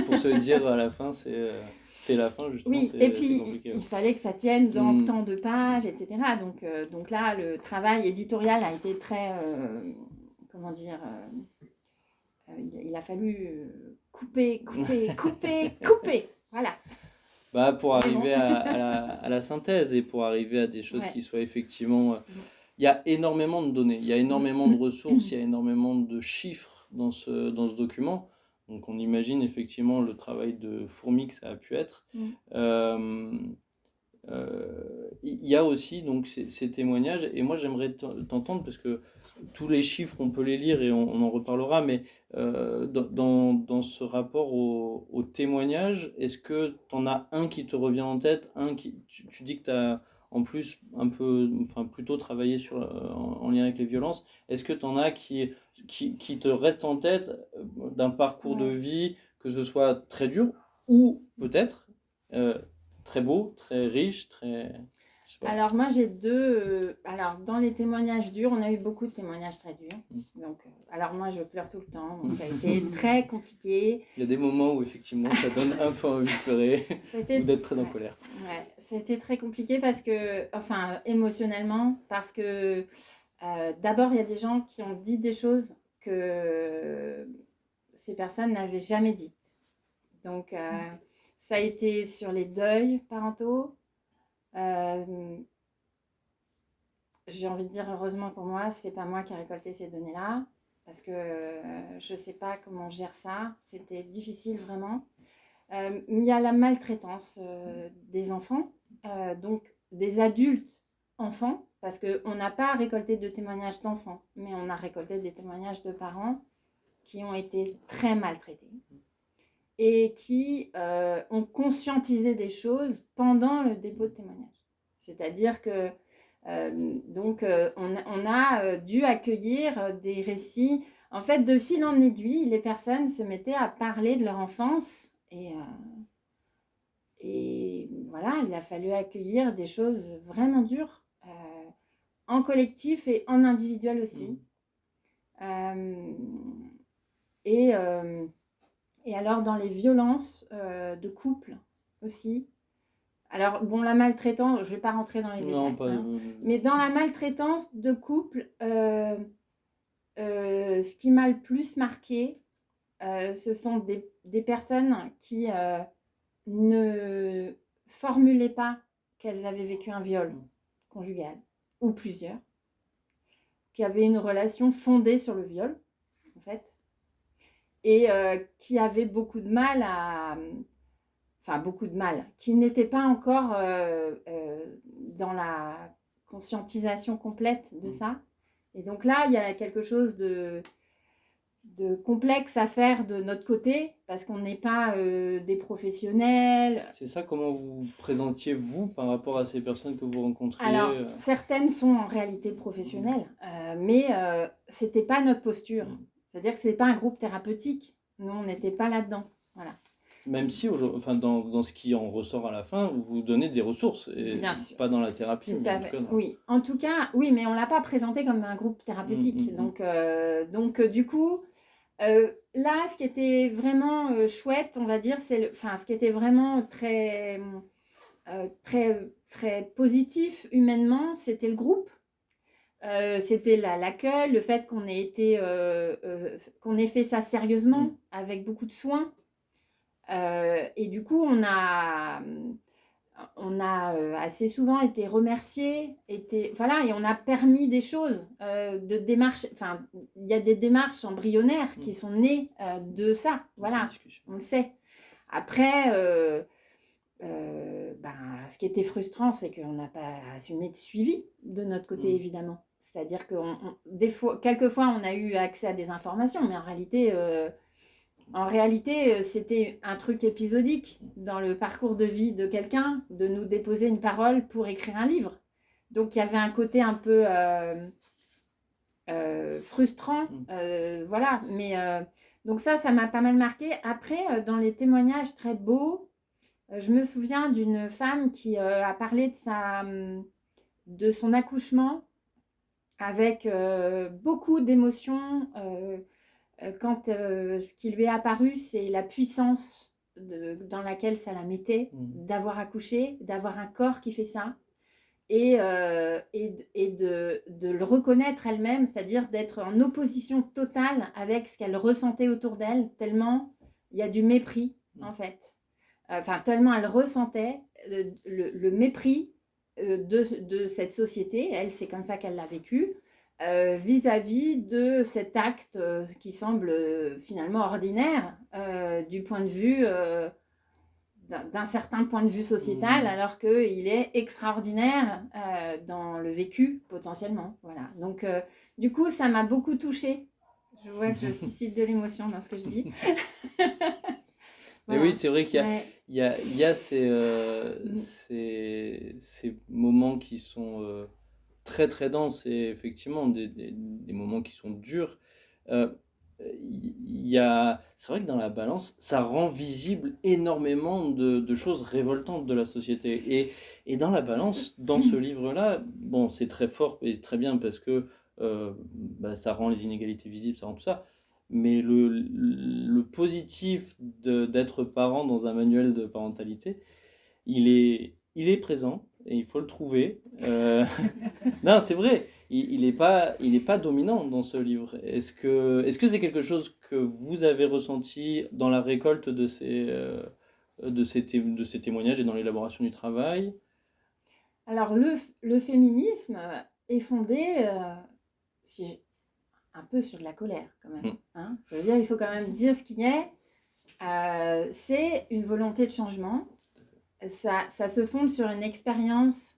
S1: pour se dire à la fin, c'est la fin, justement.
S2: Oui, et puis il fallait que ça tienne dans tant de pages, etc. Donc là, le travail éditorial a été très... comment dire il a fallu couper. Voilà.
S1: Pour arriver à la synthèse et pour arriver à des choses qui soient effectivement... Il y a énormément de données, il y a énormément de ressources, il y a énormément de chiffres dans ce document. Donc on imagine effectivement le travail de fourmi que ça a pu être. Il y a aussi donc ces témoignages, et moi j'aimerais t'entendre, parce que tous les chiffres on peut les lire et on en reparlera, mais dans ce rapport au témoignage, est-ce que tu en as un qui te revient en tête, tu dis que tu as en plus plutôt travaillé en lien avec les violences, est-ce que tu en as qui te restent en tête d'un parcours de vie, que ce soit très dur ou peut-être très beau, très riche, très...
S2: Alors moi j'ai deux... alors dans les témoignages durs, on a eu beaucoup de témoignages très durs. Donc, alors moi je pleure tout le temps, donc ça a été très compliqué.
S1: Il y a des moments où effectivement ça donne un peu envie de pleurer ou d'être très en colère.
S2: Ouais, ça a été très compliqué parce que, émotionnellement, parce que d'abord il y a des gens qui ont dit des choses que ces personnes n'avaient jamais dites. Donc ça a été sur les deuils parentaux. J'ai envie de dire, heureusement pour moi, c'est pas moi qui ai récolté ces données-là, parce que je sais pas comment on gère ça. C'était difficile vraiment. Il y a la maltraitance des enfants, donc des adultes enfants, parce qu'on n'a pas récolté de témoignages d'enfants, mais on a récolté des témoignages de parents qui ont été très maltraités et qui ont conscientisé des choses pendant le dépôt de témoignage. C'est-à-dire que on a dû accueillir des récits. En fait, de fil en aiguille, les personnes se mettaient à parler de leur enfance et voilà, il a fallu accueillir des choses vraiment dures en collectif et en individuel aussi. Et alors dans les violences de couple aussi. Alors bon, la maltraitance, je ne vais pas rentrer dans les détails, mais dans la maltraitance de couple, ce qui m'a le plus marqué, ce sont des personnes qui ne formulaient pas qu'elles avaient vécu un viol conjugal, ou plusieurs, qui avaient une relation fondée sur le viol, en fait, et qui avaient beaucoup de mal qui n'étaient pas encore dans la conscientisation complète de ça. Et donc là, il y a quelque chose de complexe à faire de notre côté, parce qu'on n'est pas des professionnels.
S1: C'est ça, comment vous présentiez, vous, par rapport à ces personnes que vous rencontriez?
S2: Alors, certaines sont en réalité professionnelles, mais ce n'était pas notre posture. C'est-à-dire que ce n'est pas un groupe thérapeutique. Nous, on n'était pas là-dedans. Voilà.
S1: Même si, dans ce qui en ressort à la fin, vous donnez des ressources, et
S2: bien sûr,
S1: pas dans la thérapie.
S2: Tout à fait. Oui, en tout cas, oui, mais on ne l'a pas présenté comme un groupe thérapeutique. Donc, du coup, là, ce qui était vraiment chouette, on va dire, ce qui était vraiment très, très, très positif humainement, c'était le groupe. C'était l'accueil, le fait qu'on ait fait ça sérieusement, avec beaucoup de soin. Et du coup, on a assez souvent été remerciés, et on a permis des choses, de démarches. Enfin, il y a des démarches embryonnaires qui sont nées de ça. Voilà, on le sait. Après, ce qui était frustrant, c'est qu'on n'a pas assumé de suivi de notre côté, évidemment. C'est-à-dire que quelquefois, on a eu accès à des informations, mais en réalité, c'était un truc épisodique dans le parcours de vie de quelqu'un, de nous déposer une parole pour écrire un livre. Donc, il y avait un côté un peu frustrant. Voilà, mais donc ça m'a pas mal marqué. Après, dans les témoignages très beaux, je me souviens d'une femme qui a parlé de son accouchement avec beaucoup d'émotions. Quand ce qui lui est apparu, c'est la puissance dans laquelle ça la mettait, d'avoir accouché, d'avoir un corps qui fait ça, et de le reconnaître elle-même, c'est-à-dire d'être en opposition totale avec ce qu'elle ressentait autour d'elle, tellement il y a du mépris, en fait. Enfin, tellement elle ressentait le mépris de cette société, elle, c'est comme ça qu'elle l'a vécu, vis-à-vis de cet acte qui semble finalement ordinaire du point de vue d'un certain point de vue sociétal, alors qu'il est extraordinaire dans le vécu potentiellement. Voilà. Donc du coup, ça m'a beaucoup touchée. Je vois que je suscite de l'émotion dans ce que je dis.
S1: Voilà. Mais oui, c'est vrai qu'il y a ces moments qui sont très très denses et effectivement des moments qui sont durs. C'est vrai que dans la balance, ça rend visible énormément de choses révoltantes de la société. Et dans la balance, dans ce livre-là, bon, c'est très fort et très bien parce que ça rend les inégalités visibles, ça rend tout ça. Mais le positif d'être parent dans un manuel de parentalité, il est présent et il faut le trouver. Non, c'est vrai, il est pas dominant dans ce livre. Est-ce que c'est quelque chose que vous avez ressenti dans la récolte de ces témoignages et dans l'élaboration du travail?
S2: Alors, le féminisme est fondé un peu sur de la colère, quand même. Hein, je veux dire, il faut quand même dire ce qu'il y a. C'est une volonté de changement. Ça se fonde sur une expérience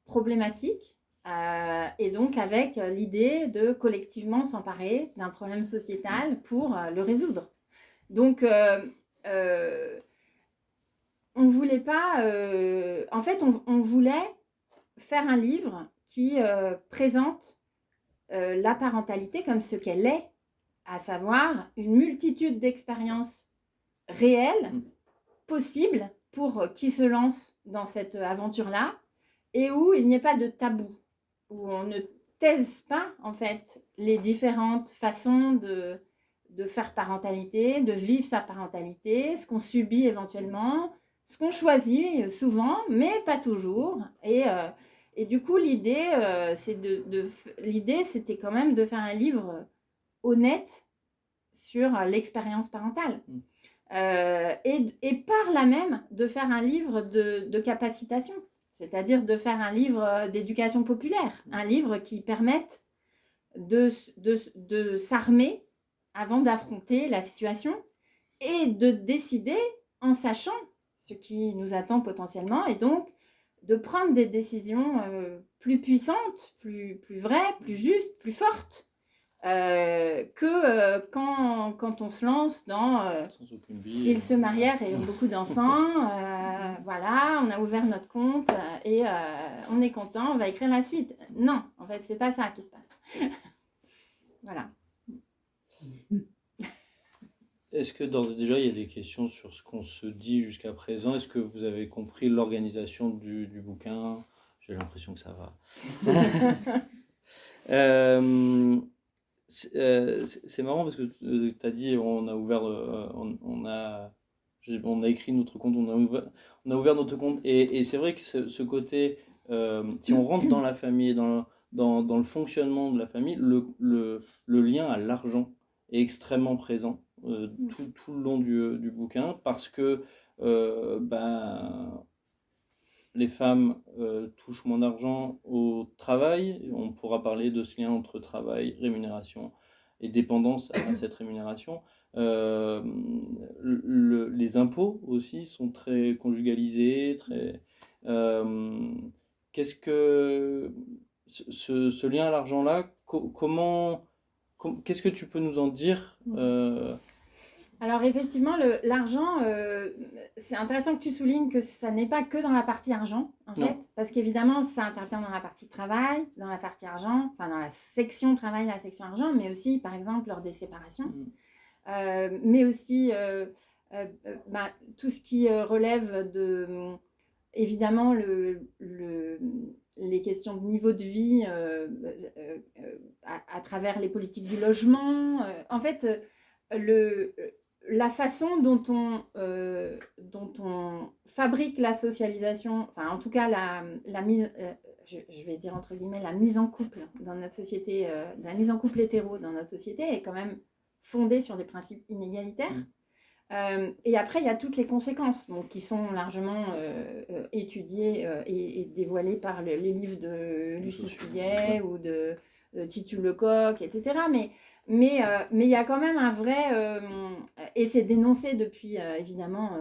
S2: problématique et donc avec l'idée de collectivement s'emparer d'un problème sociétal pour le résoudre. Donc, on voulait pas... en fait, on voulait faire un livre qui présente la parentalité comme ce qu'elle est, à savoir une multitude d'expériences réelles, possibles, pour qui se lance dans cette aventure-là, et où il n'y ait pas de tabou, où on ne taise pas, en fait, les différentes façons de faire parentalité, de vivre sa parentalité, ce qu'on subit éventuellement, ce qu'on choisit souvent, mais pas toujours. Et du coup, l'idée, c'était quand même de faire un livre honnête sur l'expérience parentale. Et par là même, de faire un livre de capacitation, c'est-à-dire de faire un livre d'éducation populaire, un livre qui permette de s'armer avant d'affronter la situation et de décider en sachant ce qui nous attend potentiellement, et donc de prendre des décisions plus puissantes, plus vraies, plus justes, plus fortes, que quand on se lance dans ils se marièrent et ont beaucoup d'enfants, voilà, on a ouvert notre compte et on est content, on va écrire la suite. Non, en fait, c'est pas ça qui se passe. Voilà.
S1: Est-ce que d'ores et déjà il y a des questions sur ce qu'on se dit jusqu'à présent? Est-ce que vous avez compris l'organisation du bouquin? J'ai l'impression que ça va. C'est marrant parce que tu as dit on a ouvert, on a écrit notre compte, on a ouvert notre compte, et c'est vrai que ce côté, si on rentre dans la famille, dans le fonctionnement de la famille, le lien à l'argent est extrêmement présent tout le long du bouquin, parce que les femmes touchent moins d'argent au travail. On pourra parler de ce lien entre travail, rémunération et dépendance à cette rémunération. Les impôts aussi sont très conjugalisés. Qu'est-ce que ce lien à l'argent-là, qu'est-ce que tu peux nous en dire
S2: Alors effectivement, l'argent, c'est intéressant que tu soulignes que ça n'est pas que dans la partie argent, en
S1: Non.
S2: fait, parce qu'évidemment, ça intervient dans la partie travail, dans la partie argent, enfin dans la section travail, la section argent, mais aussi, par exemple, lors des séparations, mais aussi tout ce qui relève de, évidemment, les questions de niveau de vie à travers les politiques du logement. En fait, le la façon dont on fabrique la socialisation, enfin en tout cas la mise, je vais dire entre guillemets, la mise en couple dans notre société, la mise en couple hétéro dans notre société est quand même fondée sur des principes inégalitaires. Et après, il y a toutes les conséquences donc, qui sont largement étudiées et dévoilées par les livres de Lucie Fuyet ou de Titu Lecoq, etc. Mais il y a quand même un vrai... et c'est dénoncé depuis, évidemment,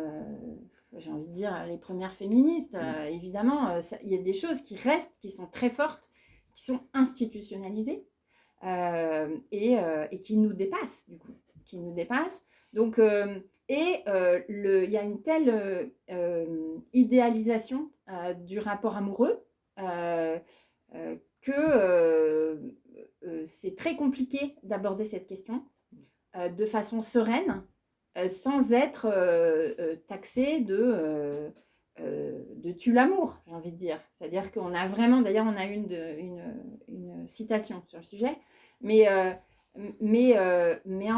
S2: j'ai envie de dire, les premières féministes. Évidemment, il y a des choses qui restent, qui sont très fortes, qui sont institutionnalisées et qui nous dépassent, du coup. Qui nous dépassent. Donc, il y a une telle idéalisation du rapport amoureux que c'est très compliqué d'aborder cette question de façon sereine, sans être taxé de tue l'amour, j'ai envie de dire. C'est-à-dire qu'on a vraiment, d'ailleurs, on a une citation sur le sujet, mais en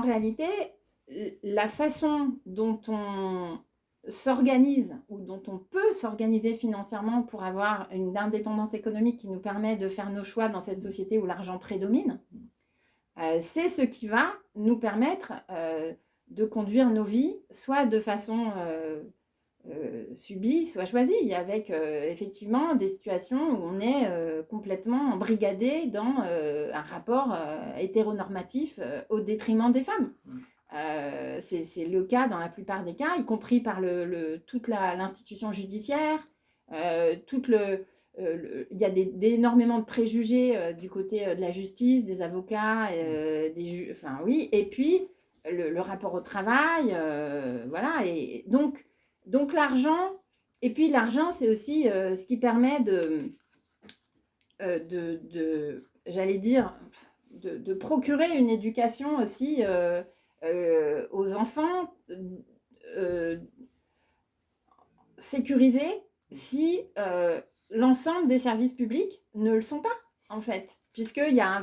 S2: réalité, la façon dont on s'organise ou dont on peut s'organiser financièrement pour avoir une indépendance économique qui nous permet de faire nos choix dans cette société où l'argent prédomine, c'est ce qui va nous permettre de conduire nos vies, soit de façon subie, soit choisie, avec effectivement des situations où on est complètement embrigadé dans un rapport hétéronormatif au détriment des femmes. C'est le cas dans la plupart des cas, y compris par toute l'institution judiciaire, il y a énormément de préjugés du côté de la justice, des avocats, enfin oui, et puis le rapport au travail, voilà, et donc l'argent, et puis l'argent c'est aussi ce qui permet j'allais dire, de procurer une éducation aussi aux enfants sécurisés si l'ensemble des services publics ne le sont pas, en fait. Puisqu'il y a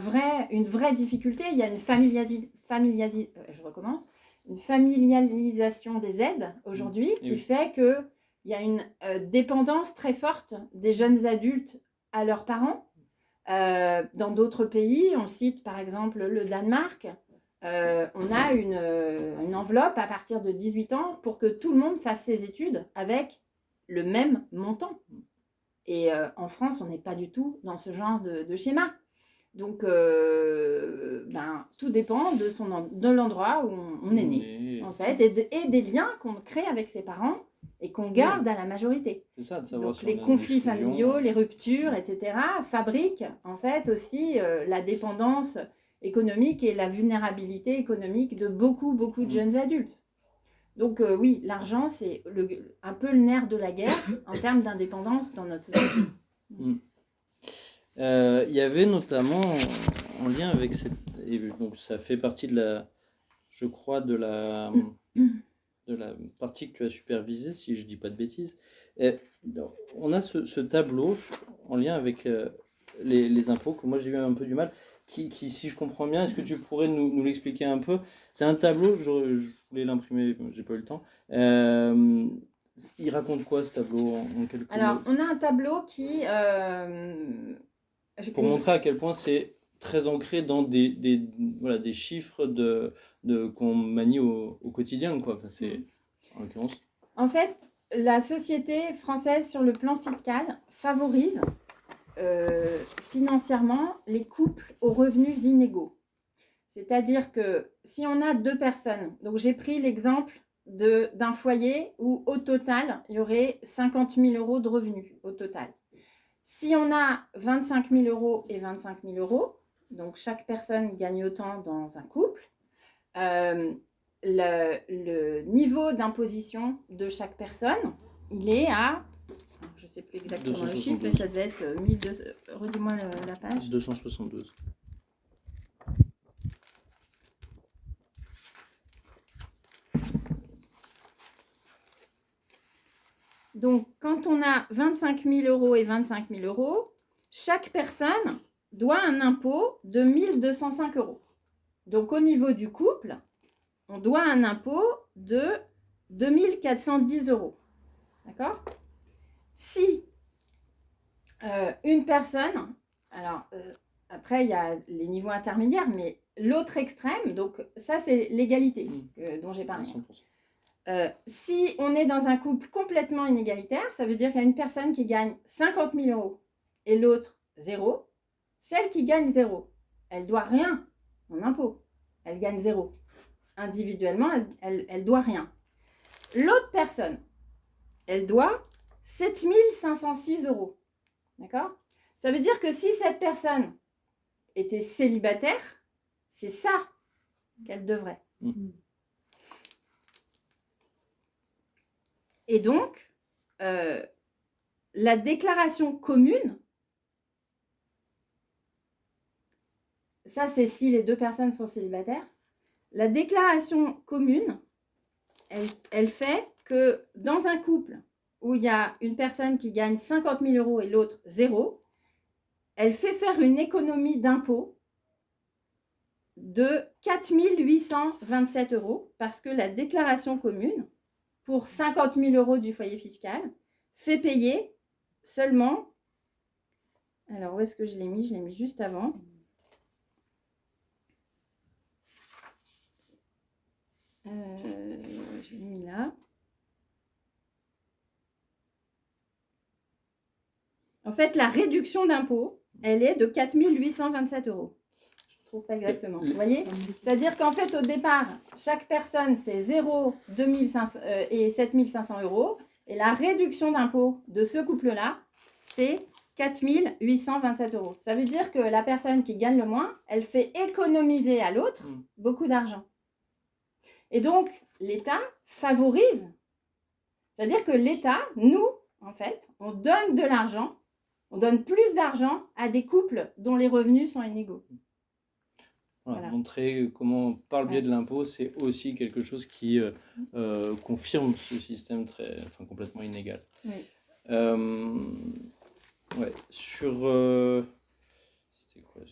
S2: une vraie difficulté, il y a une familialisation des aides aujourd'hui qui fait qu'il y a une dépendance très forte des jeunes adultes à leurs parents. Dans d'autres pays, on cite par exemple le Danemark, on a une enveloppe à partir de 18 ans pour que tout le monde fasse ses études avec le même montant. Et en France, on n'est pas du tout dans ce genre de schéma. Donc, tout dépend de l'endroit où on est né, en fait, et des liens qu'on crée avec ses parents et qu'on garde à la majorité.
S1: C'est ça, de savoir.
S2: Donc, les conflits familiaux, les ruptures, etc., fabriquent en fait aussi la dépendance économique et la vulnérabilité économique de beaucoup de jeunes adultes. Donc oui, l'argent, c'est un peu le nerf de la guerre en termes d'indépendance dans notre société.
S1: Il y avait notamment, en lien avec cette... Et donc ça fait partie je crois, de la partie que tu as supervisée, si je ne dis pas de bêtises. On a ce tableau en lien avec les impôts, que moi j'ai eu un peu du mal, qui, si je comprends bien, est-ce que tu pourrais nous l'expliquer un peu? C'est un tableau, je voulais l'imprimer, j'ai pas eu le temps. Il raconte quoi ce tableau en quelques mots?
S2: Alors, on a un tableau qui...
S1: pour montrer à quel point c'est très ancré dans des chiffres qu'on manie au quotidien, quoi. Enfin, c'est, en l'occurrence.
S2: En fait, la société française, sur le plan fiscal, favorise financièrement les couples aux revenus inégaux. C'est-à-dire que si on a deux personnes, donc j'ai pris l'exemple d'un foyer où au total, il y aurait 50 000 euros de revenus au total. Si on a 25 000 euros et 25 000 euros, donc chaque personne gagne autant dans un couple, le niveau d'imposition de chaque personne, il est à, je ne sais plus exactement le chiffre, mais ça devait être 1200. Redis-moi la page.
S1: 272.
S2: Donc, quand on a 25 000 euros et 25 000 euros, chaque personne doit un impôt de 1 205 euros. Donc, au niveau du couple, on doit un impôt de 2 410 euros. D'accord ? Si une personne, alors après il y a les niveaux intermédiaires, mais l'autre extrême, donc ça c'est l'égalité dont j'ai parlé. 100%. Si on est dans un couple complètement inégalitaire, ça veut dire qu'il y a une personne qui gagne 50 000 euros et l'autre 0. Celle qui gagne 0, elle doit rien en impôt. Elle gagne 0. Individuellement, elle doit rien. L'autre personne, elle doit 7 506 euros. D'accord ? Ça veut dire que si cette personne était célibataire, c'est ça qu'elle devrait. Et donc, la déclaration commune, ça c'est si les deux personnes sont célibataires, la déclaration commune, elle fait que dans un couple où il y a une personne qui gagne 50 000 euros et l'autre 0, elle fait faire une économie d'impôt de 4 827 euros parce que la déclaration commune, pour 50 000 euros du foyer fiscal, fait payer seulement... Alors, où est-ce que je l'ai mis ? Je l'ai mis juste avant. Je l'ai mis là. En fait, la réduction d'impôt, elle est de 4 827 euros. Je ne trouve pas exactement. Vous voyez ? C'est-à-dire qu'en fait, au départ, chaque personne, c'est 0, 2500 et 7 500 euros. Et la réduction d'impôt de ce couple-là, c'est 4 827 euros. Ça veut dire que la personne qui gagne le moins, elle fait économiser à l'autre beaucoup d'argent. Et donc, l'État favorise. C'est-à-dire que l'État, nous, en fait, on donne de l'argent, on donne plus d'argent à des couples dont les revenus sont inégaux.
S1: Voilà. Montrer comment, par le biais de l'impôt, c'est aussi quelque chose qui confirme ce système complètement inégal.
S2: Oui.
S1: Sur... c'était quoi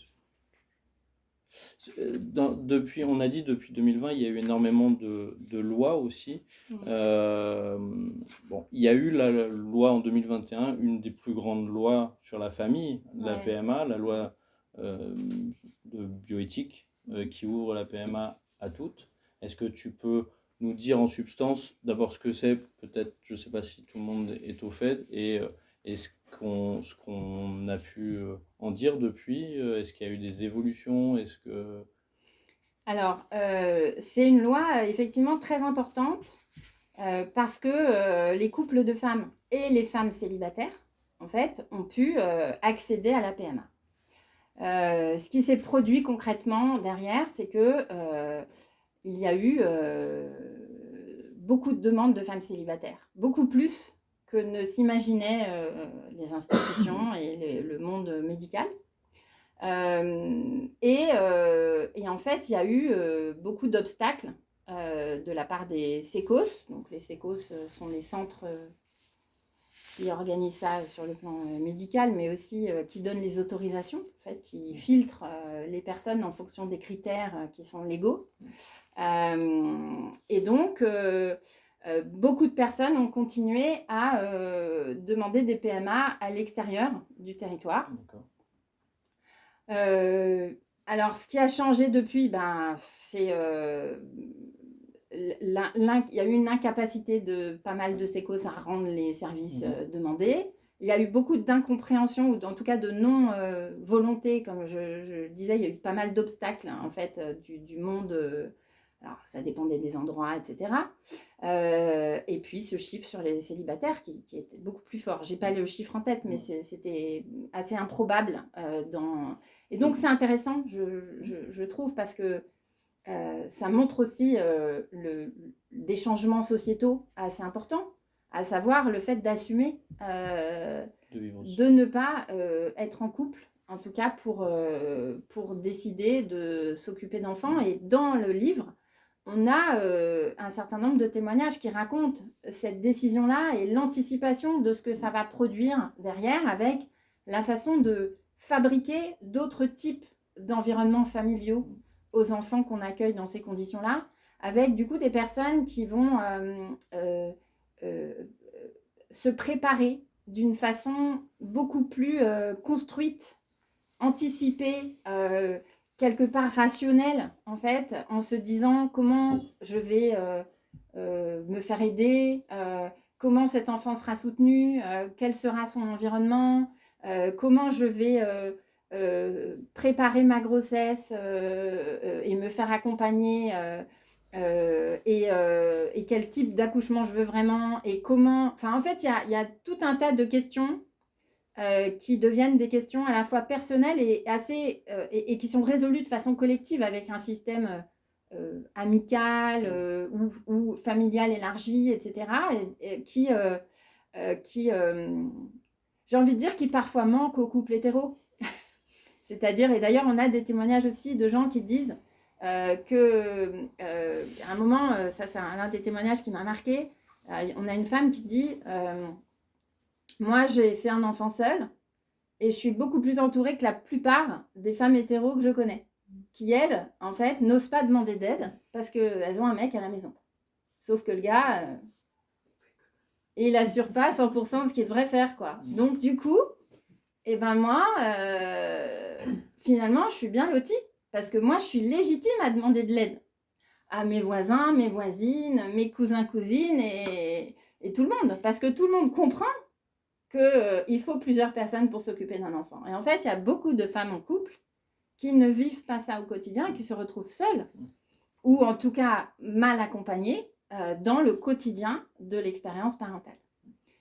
S1: depuis, on a dit depuis 2020, il y a eu énormément de lois aussi. Bon, il y a eu la loi en 2021, une des plus grandes lois sur la famille, la PMA, la loi de bioéthique qui ouvre la PMA à toutes. Est-ce que tu peux nous dire en substance d'abord ce que c'est, peut-être, je ne sais pas si tout le monde est au fait, et ce qu'on a pu en dire depuis? Est-ce qu'il y a eu des évolutions?
S2: Alors, c'est une loi effectivement très importante parce que les couples de femmes et les femmes célibataires, en fait, ont pu accéder à la PMA. Ce qui s'est produit concrètement derrière, c'est que il y a eu beaucoup de demandes de femmes célibataires, beaucoup plus que ne s'imaginaient les institutions et le monde médical. Et en fait, il y a eu beaucoup d'obstacles de la part des SECOS. Donc les SECOS sont les centres qui organisent ça sur le plan médical, mais aussi qui donnent les autorisations, en fait, qui filtrent les personnes en fonction des critères qui sont légaux. Et donc, beaucoup de personnes ont continué à demander des PMA à l'extérieur du territoire.
S1: D'accord.
S2: Alors, ce qui a changé depuis, c'est il y a eu une incapacité de pas mal de SECOS à rendre les services demandés. Il y a eu beaucoup d'incompréhension, ou en tout cas de non-volonté, comme je disais, il y a eu pas mal d'obstacles, en fait, du monde. Alors, ça dépendait des endroits, etc. Et puis, ce chiffre sur les célibataires qui était beaucoup plus fort. Je n'ai pas le chiffre en tête, mais c'était assez improbable. Et donc, c'est intéressant, je trouve, parce que ça montre aussi des changements sociétaux assez importants, à savoir le fait d'assumer de ne pas être en couple, en tout cas pour décider de s'occuper d'enfants. Et dans le livre, on a un certain nombre de témoignages qui racontent cette décision-là et l'anticipation de ce que ça va produire derrière, avec la façon de fabriquer d'autres types d'environnements familiaux aux enfants qu'on accueille dans ces conditions-là, avec du coup des personnes qui vont se préparer d'une façon beaucoup plus construite, anticipée, quelque part rationnelle, en fait, en se disant comment je vais me faire aider, comment cet enfant sera soutenu, quel sera son environnement, comment je vais préparer ma grossesse et me faire accompagner et quel type d'accouchement je veux vraiment et comment... Enfin, en fait, il y a tout un tas de questions qui deviennent des questions à la fois personnelles et, et qui sont résolues de façon collective avec un système amical ou familial élargi, etc. Qui, j'ai envie de dire, qui parfois manque aux couples hétéros. C'est-à-dire, et d'ailleurs, on a des témoignages aussi de gens qui disent que, à un moment, ça c'est un des témoignages qui m'a marqué, on a une femme qui dit moi, j'ai fait un enfant seul et je suis beaucoup plus entourée que la plupart des femmes hétéros que je connais, qui, elles, en fait, n'osent pas demander d'aide parce qu'elles ont un mec à la maison. Sauf que le gars, il assure pas 100% de ce qu'il devrait faire, quoi. Donc, du coup, et ben moi, finalement, je suis bien lotie parce que moi, je suis légitime à demander de l'aide à mes voisins, mes voisines, mes cousins, cousines et tout le monde. Parce que tout le monde comprend qu'il faut plusieurs personnes pour s'occuper d'un enfant. Et en fait, il y a beaucoup de femmes en couple qui ne vivent pas ça au quotidien et qui se retrouvent seules, ou en tout cas mal accompagnées, dans le quotidien de l'expérience parentale.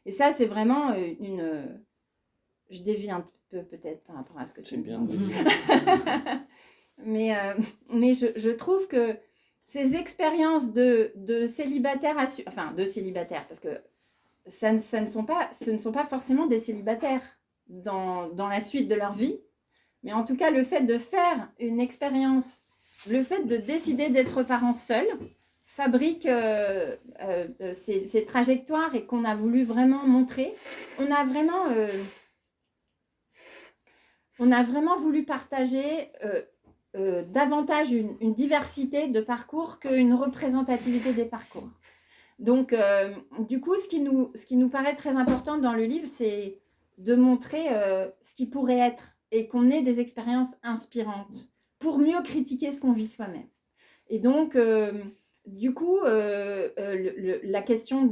S2: Et ça, c'est vraiment une... Je dévie un peu peut-être par rapport à ce que tu
S1: C'est bien
S2: dis. Mais je trouve que ces expériences de célibataires, enfin de célibataires, parce que ce ne sont pas forcément des célibataires dans la suite de leur vie, mais en tout cas, le fait de faire une expérience, le fait de décider d'être parent seul, fabrique ces trajectoires et qu'on a voulu vraiment montrer. On a vraiment voulu partager davantage une diversité de parcours qu'une représentativité des parcours. Donc, du coup, ce qui nous paraît très important dans le livre, c'est de montrer ce qui pourrait être et qu'on ait des expériences inspirantes pour mieux critiquer ce qu'on vit soi-même. Et donc, du coup, la question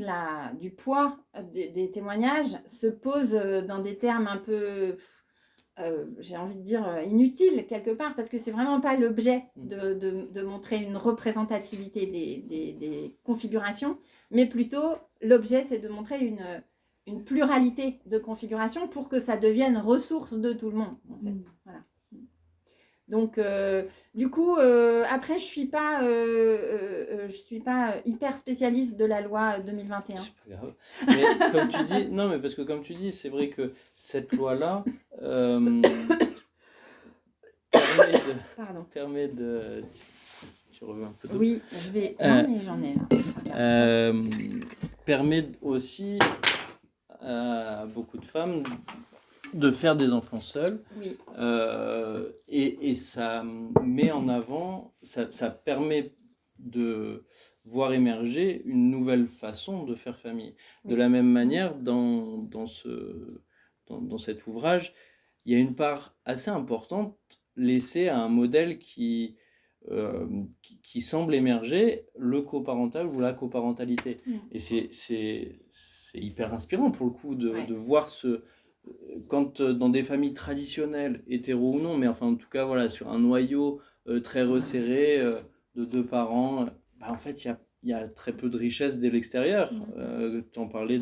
S2: du poids des témoignages se pose dans des termes un peu... j'ai envie de dire inutile quelque part, parce que c'est vraiment pas l'objet de montrer une représentativité des configurations, mais plutôt l'objet c'est de montrer une pluralité de configurations pour que ça devienne ressource de tout le monde en fait. Voilà. Donc du coup après je suis pas hyper spécialiste de la loi 2021.
S1: C'est pas grave. Mais comme tu dis, non mais parce que comme tu dis, c'est vrai que cette loi-là permet de... Tu reviens un peu d'eau.
S2: Oui, je vais... Non mais j'en ai là.
S1: Permet aussi à beaucoup de femmes de faire des enfants seuls.
S2: Oui.
S1: Et ça met en avant, ça permet de voir émerger une nouvelle façon de faire famille. Oui. De la même manière, dans cet ouvrage, il y a une part assez importante laissée à un modèle qui semble émerger, le coparental ou la coparentalité. Et c'est hyper inspirant pour le coup de voir quand dans des familles traditionnelles, hétéro ou non, mais enfin en tout cas voilà, sur un noyau très resserré de deux parents, en fait il y a très peu de richesse dès l'extérieur. Tu en parlais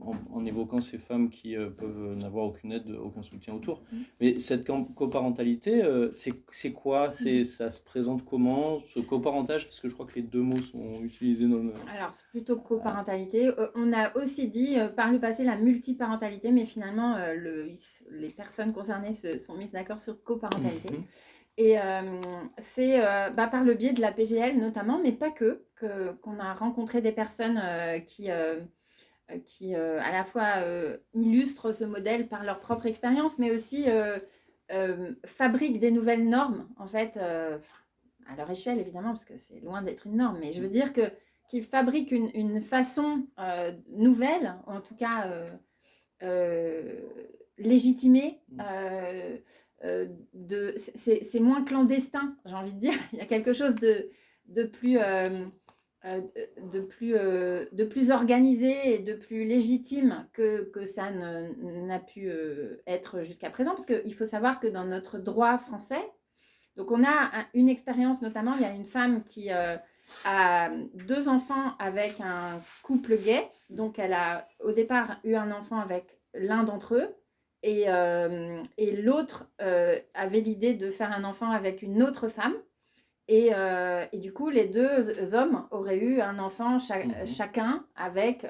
S1: en évoquant ces femmes qui peuvent n'avoir aucune aide, aucun soutien autour. Mais cette coparentalité, c'est quoi? Ça se présente comment, ce coparentage? Parce que je crois que les deux mots sont utilisés dans le...
S2: Alors, c'est plutôt coparentalité. On a aussi dit par le passé la multiparentalité, mais finalement, les personnes concernées se sont mises d'accord sur coparentalité. Et c'est par le biais de la PGL notamment, mais pas qu'on a rencontré des personnes qui à la fois illustrent ce modèle par leur propre expérience, mais aussi fabriquent des nouvelles normes, en fait, à leur échelle évidemment, parce que c'est loin d'être une norme, mais je veux dire qu'ils fabriquent une façon nouvelle, en tout cas légitimée, c'est moins clandestin, j'ai envie de dire. Il y a quelque chose de plus organisé et de plus légitime que ça n'a pu être jusqu'à présent, parce qu'il faut savoir que dans notre droit français, donc on a une expérience, notamment il y a une femme qui a 2 enfants avec un couple gay, donc elle a au départ eu un enfant avec l'un d'entre eux, et l'autre avait l'idée de faire un enfant avec une autre femme. Et du coup, les 2 hommes auraient eu un enfant chacun,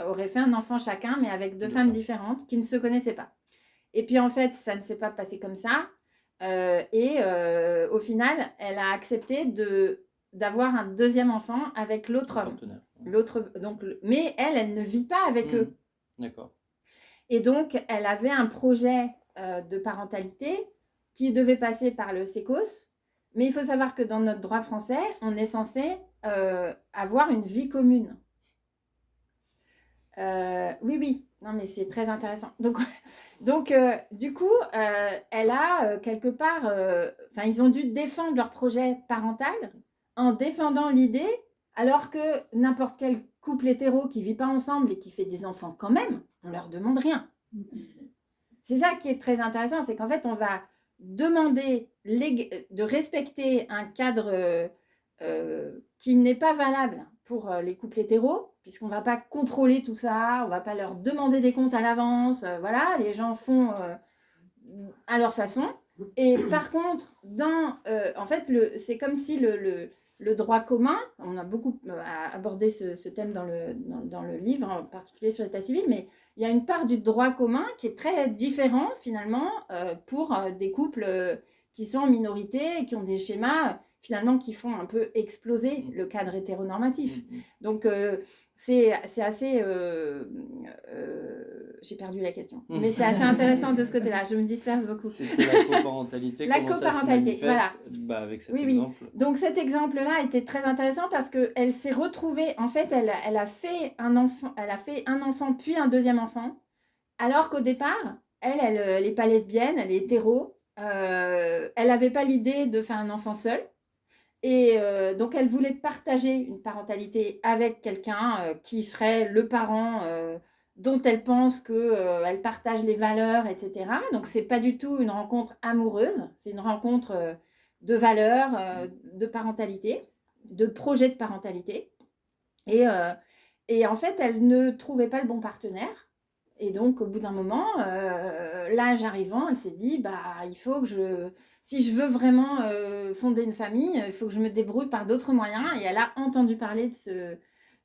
S2: auraient fait un enfant chacun, mais avec 2 femmes différentes qui ne se connaissaient pas. Et puis en fait, ça ne s'est pas passé comme ça. Au final, elle a accepté d'avoir un 2e enfant avec l'autre homme. Mais elle ne vit pas avec eux.
S1: D'accord.
S2: Et donc, elle avait un projet de parentalité qui devait passer par le SECOS. Mais il faut savoir que dans notre droit français, on est censé avoir une vie commune. Oui. Non, mais c'est très intéressant. Donc du coup, elle a quelque part... ils ont dû défendre leur projet parental en défendant l'idée, alors que n'importe quel couple hétéro qui ne vit pas ensemble et qui fait des enfants quand même, on ne leur demande rien. C'est ça qui est très intéressant, c'est qu'en fait, on va demander de respecter un cadre qui n'est pas valable pour les couples hétéros, puisqu'on ne va pas contrôler tout ça, on ne va pas leur demander des comptes à l'avance, voilà, les gens font à leur façon. Et par contre, en fait, c'est comme si le droit commun, on a beaucoup abordé ce thème dans le livre, en particulier sur l'état civil, mais il y a une part du droit commun qui est très différent finalement pour des couples qui sont en minorité et qui ont des schémas finalement qui font un peu exploser le cadre hétéronormatif. Donc c'est assez... j'ai perdu la question. Mais c'est assez intéressant de ce côté-là. Je me disperse beaucoup.
S1: C'était la coparentalité.
S2: La coparentalité, voilà.
S1: Avec cet exemple.
S2: Oui. Donc cet exemple-là était très intéressant parce qu'elle s'est retrouvée... En fait, elle a fait un enfant puis un 2e enfant. Alors qu'au départ, elle n'est pas lesbienne, elle est hétéro. Elle n'avait pas l'idée de faire un enfant seul. Et donc, elle voulait partager une parentalité avec quelqu'un qui serait le parent dont elle pense qu'elle partage les valeurs, etc. Donc, ce n'est pas du tout une rencontre amoureuse, c'est une rencontre de valeurs, de parentalité, de projet de parentalité. Et en fait, elle ne trouvait pas le bon partenaire. Et donc, au bout d'un moment, l'âge arrivant, elle s'est dit, il faut que si je veux vraiment fonder une famille, il faut que je me débrouille par d'autres moyens. Et elle a entendu parler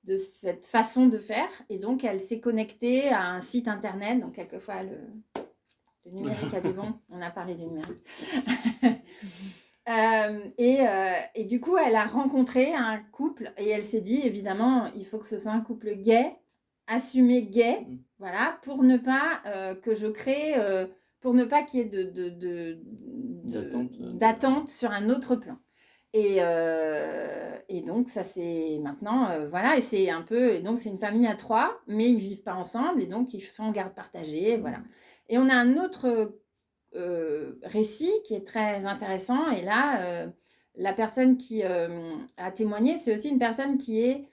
S2: de cette façon de faire. Et donc, elle s'est connectée à un site internet. Donc, quelquefois, le numérique a des bons. On a parlé du numérique. Et du coup, elle a rencontré un couple. Et elle s'est dit, évidemment, il faut que ce soit un couple gay, assumé gay. Voilà, pour ne pas que je crée... pour ne pas qu'il y ait d'attente sur un autre plan. Et donc, ça c'est maintenant, voilà, et c'est un peu, et donc c'est une famille à 3, mais ils ne vivent pas ensemble, et donc ils sont en garde partagée, voilà. Et on a un autre récit qui est très intéressant, et là, la personne qui a témoigné, c'est aussi une personne qui est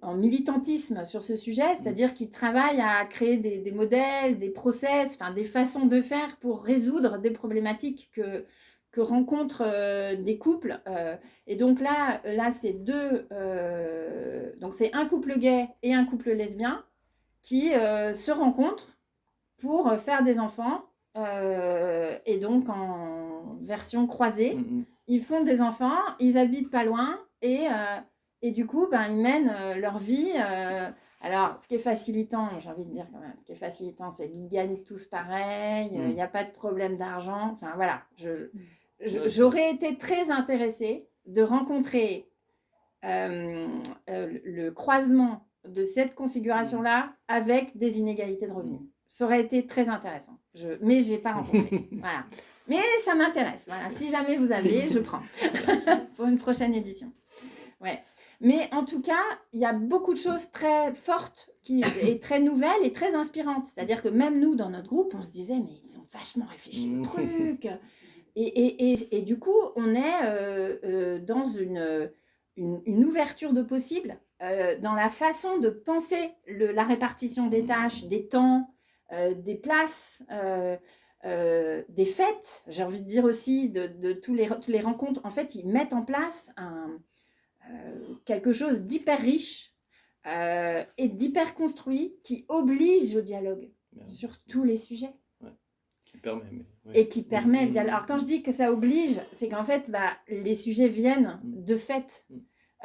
S2: en militantisme sur ce sujet, c'est-à-dire qu'il travaille à créer des modèles, des process, des façons de faire pour résoudre des problématiques que rencontrent des couples. Et donc là c'est donc c'est un couple gay et un couple lesbien qui se rencontrent pour faire des enfants. Et donc en version croisée, ils font des enfants, ils habitent pas loin et du coup, ils mènent leur vie. Alors, ce qui est facilitant, j'ai envie de dire quand même, ce qui est facilitant, c'est qu'ils gagnent tous pareil, il n'y a pas de problème d'argent. Enfin voilà, j'aurais été très intéressée de rencontrer le croisement de cette configuration-là avec des inégalités de revenus. Ça aurait été très intéressant. Mais je n'ai pas rencontré. Voilà. Mais ça m'intéresse. Voilà. Si jamais vous avez, je prends pour une prochaine édition. Ouais. Mais en tout cas, il y a beaucoup de choses très fortes et très nouvelles et très inspirantes. C'est-à-dire que même nous, dans notre groupe, on se disait, mais ils ont vachement réfléchi au truc. Et du coup, on est dans une ouverture de possibles, dans la façon de penser la répartition des tâches, des temps, des places, des fêtes, j'ai envie de dire aussi, de tous les rencontres. En fait, ils mettent en place quelque chose d'hyper riche et d'hyper construit qui oblige au dialogue sur tous les sujets.
S1: Qui permet.
S2: Et qui permet le dialogue. Alors, quand je dis que ça oblige, c'est qu'en fait, les sujets viennent de fait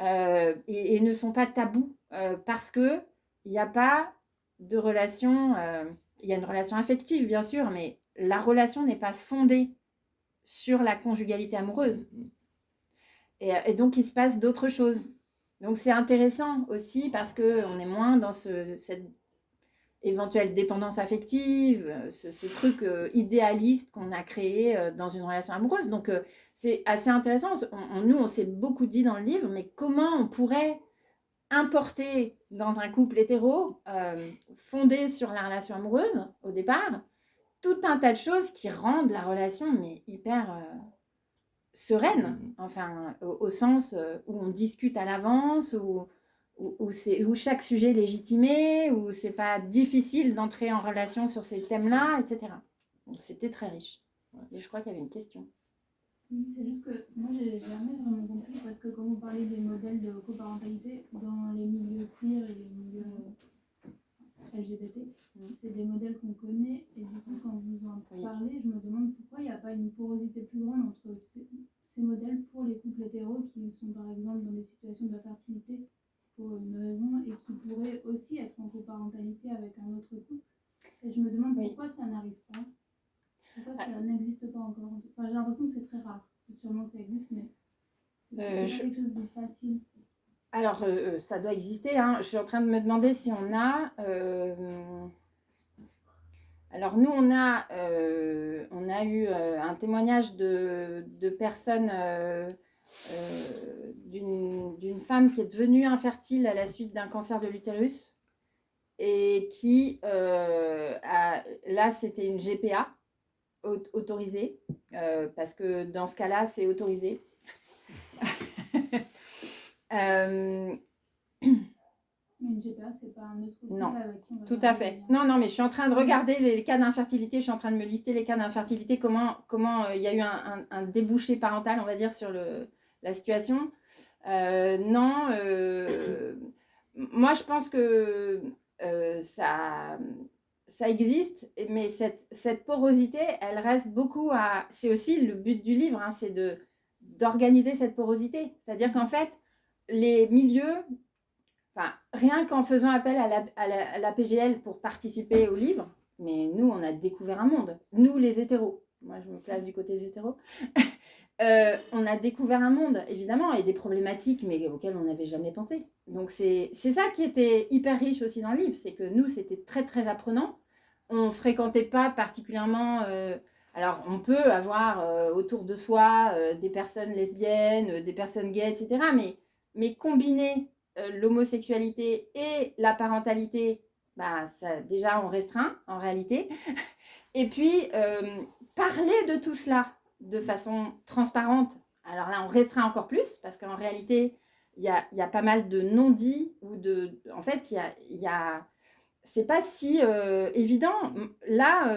S2: et ne sont pas tabous parce qu'il n'y a pas de relation. Il y a une relation affective, bien sûr, mais la relation n'est pas fondée sur la conjugalité amoureuse. Et donc, il se passe d'autres choses. Donc, c'est intéressant aussi parce qu'on est moins dans cette éventuelle dépendance affective, ce truc idéaliste qu'on a créé dans une relation amoureuse. Donc, c'est assez intéressant. Nous, on s'est beaucoup dit dans le livre, mais comment on pourrait importer dans un couple hétéro, fondé sur la relation amoureuse au départ, tout un tas de choses qui rendent la relation mais hyper sereine, enfin, au sens où on discute à l'avance, où chaque sujet est légitimé, où c'est pas difficile d'entrer en relation sur ces thèmes-là, etc. Donc, c'était très riche. Et je crois qu'il y avait une question.
S3: C'est juste que moi, j'ai jamais vraiment compris parce que quand vous parlez des modèles de coparentalité dans les milieux queer et les milieux LGBT, c'est des modèles qu'on connaît et du coup, quand vous en parlez, je me demande pourquoi il n'y a pas une porosité plus grande entre ces modèles pour les couples hétéros qui sont par exemple dans des situations d'infertilité pour une raison et qui pourraient aussi être en coparentalité avec un autre couple. Et je me demande pourquoi ça n'arrive pas. Pourquoi ça n'existe pas encore. Enfin, j'ai l'impression que c'est très rare. Sûrement que ça existe, mais c'est pas quelque chose de facile.
S2: Alors, ça doit exister. Hein. Je suis en train de me demander si on a... Alors, nous, on a eu un témoignage de personnes... d'une femme qui est devenue infertile à la suite d'un cancer de l'utérus et qui, là, c'était une GPA autorisée, parce que dans ce cas-là, c'est autorisé.
S3: Une GPA, c'est pas un autre couple
S2: non,
S3: avec qui on va
S2: tout à fait. Non, mais je suis en train de regarder les cas d'infertilité, je suis en train de me lister les cas d'infertilité, comment il y a eu un débouché parental, on va dire, sur la situation. Non, moi je pense que ça existe, mais cette porosité, elle reste beaucoup à... C'est aussi le but du livre, hein, c'est d'organiser cette porosité. C'est-à-dire qu'en fait, les milieux, enfin, rien qu'en faisant appel à la PGL pour participer au livre, mais nous, on a découvert un monde. Nous, les hétéros. Moi, je me place du côté des hétéros. On a découvert un monde, évidemment, et des problématiques, mais auxquelles on n'avait jamais pensé. Donc, c'est ça qui était hyper riche aussi dans le livre, c'est que nous, c'était très, très apprenant. On ne fréquentait pas particulièrement... alors, on peut avoir autour de soi des personnes lesbiennes, des personnes gays, etc. Mais combiner l'homosexualité et la parentalité, ça, déjà, on restreint, en réalité. Et puis, parler de tout cela de façon transparente. Alors là, on restreint encore plus, parce qu'en réalité, il y a pas mal de non-dits, en fait, c'est pas si évident. Là,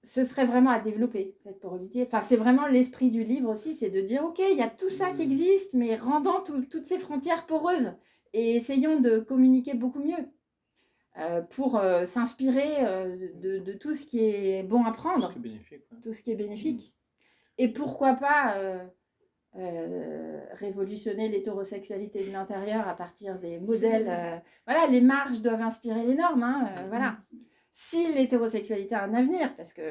S2: ce serait vraiment à développer, cette porosité. Enfin, c'est vraiment l'esprit du livre aussi, c'est de dire, OK, il y a tout ça qui existe, mais rendons toutes ces frontières poreuses et essayons de communiquer beaucoup mieux pour s'inspirer de tout ce qui est bon à prendre,
S1: Tout ce qui est bénéfique. Ouais.
S2: tout ce qui est bénéfique. Et pourquoi pas révolutionner l'hétérosexualité de l'intérieur à partir des modèles. Voilà, les marges doivent inspirer les normes. Voilà. Si l'hétérosexualité a un avenir, parce que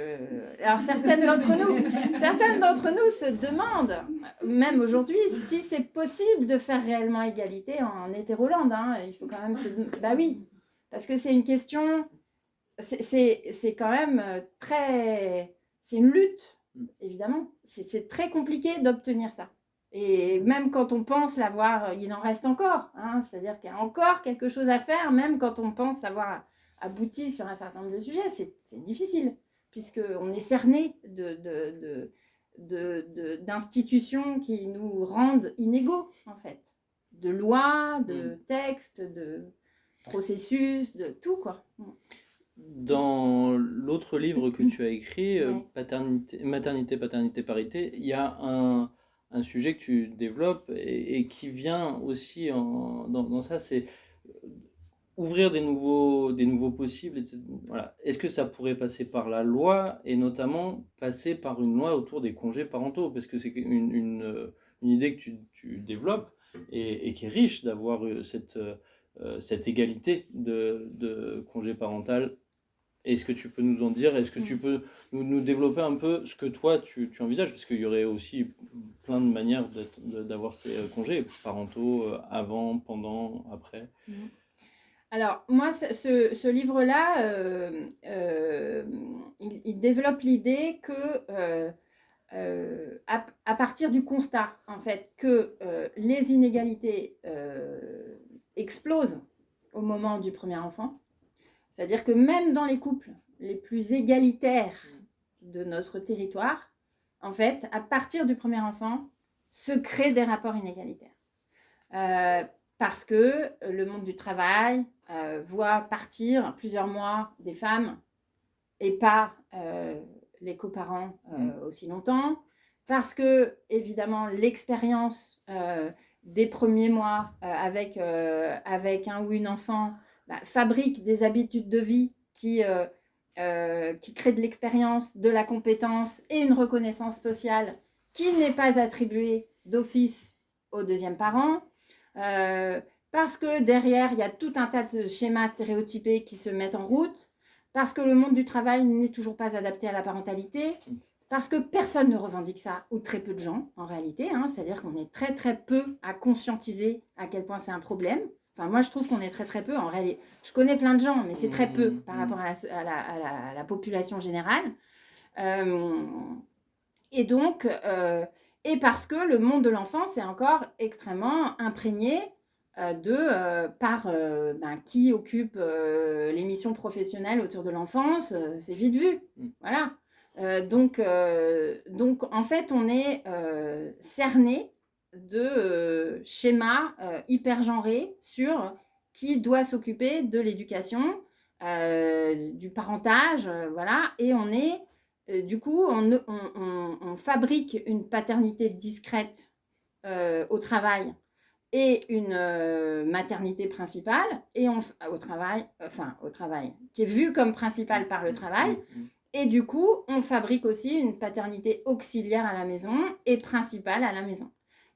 S2: alors certaines d'entre nous se demandent, même aujourd'hui, si c'est possible de faire réellement égalité en hétéroland. Il faut quand même bah oui, parce que c'est une question, c'est quand même très, c'est une lutte, évidemment. C'est très compliqué d'obtenir ça. Et même quand on pense l'avoir, il en reste encore. C'est-à-dire qu'il y a encore quelque chose à faire, même quand on pense avoir abouti sur un certain nombre de sujets, c'est difficile, puisqu'on est cerné d'institutions qui nous rendent inégaux, en fait. De lois, de textes, de processus, de tout, quoi.
S1: Dans l'autre livre que tu as écrit,
S2: Ouais.
S1: Maternité, paternité, parité, il y a un sujet que tu développes et qui vient aussi dans ça, c'est ouvrir des nouveaux possibles, etc. Voilà. Est-ce que ça pourrait passer par la loi et notamment passer par une loi autour des congés parentaux? Parce que c'est une idée que tu développes et qui est riche d'avoir cette égalité de congé parental. Est-ce que tu peux nous en dire? Est-ce que tu peux nous développer un peu ce que toi tu envisages? Parce qu'il y aurait aussi plein de manières d'avoir ces congés parentaux avant, pendant, après.
S2: Alors, moi, ce livre-là, il développe l'idée que, à partir du constat, en fait, que les inégalités explosent au moment du premier enfant, c'est-à-dire que même dans les couples les plus égalitaires de notre territoire, en fait, à partir du premier enfant, se créent des rapports inégalitaires. Parce que le monde du travail voit partir plusieurs mois des femmes et pas les coparents aussi longtemps. Parce que, évidemment, l'expérience des premiers mois avec un ou une enfant fabrique des habitudes de vie qui créent de l'expérience, de la compétence et une reconnaissance sociale qui n'est pas attribuée d'office au deuxième parent. Parce que derrière, il y a tout un tas de schémas stéréotypés qui se mettent en route, parce que le monde du travail n'est toujours pas adapté à la parentalité, parce que personne ne revendique ça, ou très peu de gens en réalité, c'est-à-dire qu'on est très très peu à conscientiser à quel point c'est un problème. Enfin, moi je trouve qu'on est très très peu, en réalité, je connais plein de gens, mais c'est très peu par rapport à la population générale. Et donc... et parce que le monde de l'enfance est encore extrêmement imprégné par qui occupe les missions professionnelles autour de l'enfance, c'est vite vu. Voilà. Donc, en fait, on est cerné de schémas hyper genrés sur qui doit s'occuper de l'éducation, du parentage, voilà. Et on est... du coup, on fabrique une paternité discrète au travail et une maternité principale et au travail, qui est vue comme principale par le travail. Et du coup, on fabrique aussi une paternité auxiliaire à la maison et principale à la maison.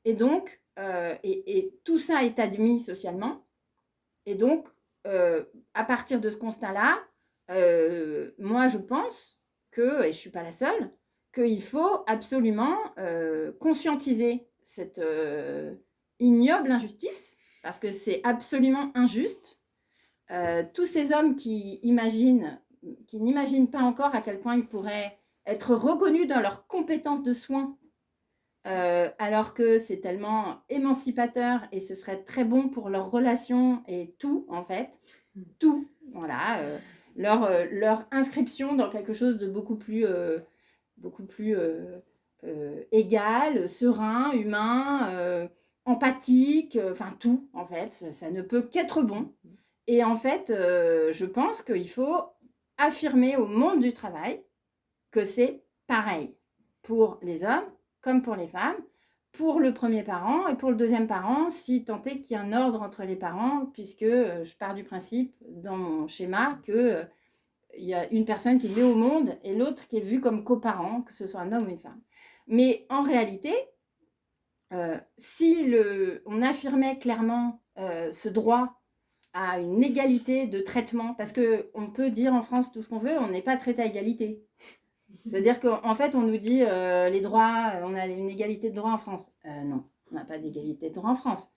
S2: Et donc, et tout ça est admis socialement. Et donc, à partir de ce constat-là, moi, je pense que, et je ne suis pas la seule, qu'il faut absolument conscientiser cette ignoble injustice, parce que c'est absolument injuste. Tous ces hommes qui n'imaginent pas encore à quel point ils pourraient être reconnus dans leurs compétences de soins, alors que c'est tellement émancipateur et ce serait très bon pour leurs relations et tout, en fait. Tout, voilà. Leur inscription dans quelque chose de beaucoup plus égal, serein, humain, empathique, enfin tout, en fait. Ça ne peut qu'être bon. Et en fait, je pense qu'il faut affirmer au monde du travail que c'est pareil pour les hommes comme pour les femmes, pour le premier parent et pour le deuxième parent, si tant est qu'il y a un ordre entre les parents, puisque je pars du principe dans mon schéma que il y a une personne qui le met au monde et l'autre qui est vue comme coparent, que ce soit un homme ou une femme. Mais en réalité, si on affirmait clairement ce droit à une égalité de traitement, parce qu'on peut dire en France tout ce qu'on veut, on n'est pas traité à égalité. C'est-à-dire qu'en fait, on nous dit les droits, on a une égalité de droit en France. Non, on n'a pas d'égalité de droit en France.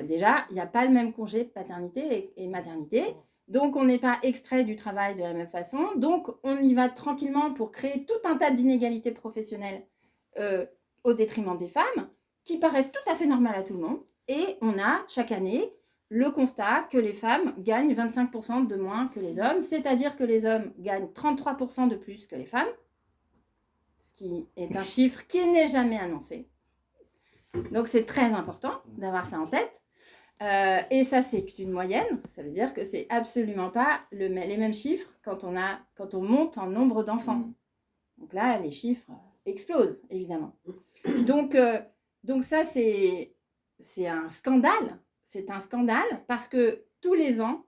S2: Déjà, il n'y a pas le même congé paternité et maternité. Donc, on n'est pas extrait du travail de la même façon. Donc, on y va tranquillement pour créer tout un tas d'inégalités professionnelles au détriment des femmes, qui paraissent tout à fait normales à tout le monde. Et on a, chaque année, le constat que les femmes gagnent 25% de moins que les hommes, c'est-à-dire que les hommes gagnent 33% de plus que les femmes, ce qui est un chiffre qui n'est jamais annoncé. Donc, c'est très important d'avoir ça en tête. Et ça, c'est une moyenne. Ça veut dire que c'est absolument pas les mêmes chiffres quand on monte en nombre d'enfants. Donc là, les chiffres explosent, évidemment. Donc ça, c'est un scandale. C'est un scandale parce que tous les ans,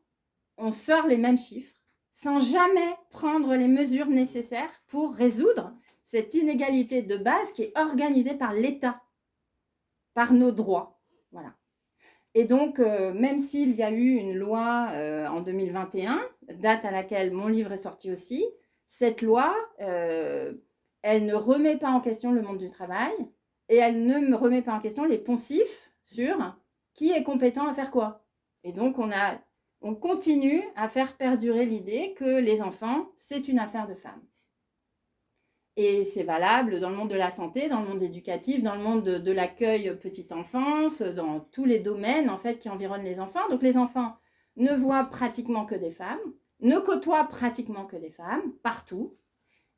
S2: on sort les mêmes chiffres sans jamais prendre les mesures nécessaires pour résoudre cette inégalité de base qui est organisée par l'État, par nos droits. Voilà. Et donc, même s'il y a eu une loi en 2021, date à laquelle mon livre est sorti aussi, cette loi, elle ne remet pas en question le monde du travail et elle ne me remet pas en question les poncifs sur qui est compétent à faire quoi. Et donc, on continue à faire perdurer l'idée que les enfants, c'est une affaire de femmes. Et c'est valable dans le monde de la santé, dans le monde éducatif, dans le monde de l'accueil petite enfance, dans tous les domaines en fait qui environnent les enfants. Donc les enfants ne voient pratiquement que des femmes, ne côtoient pratiquement que des femmes, partout.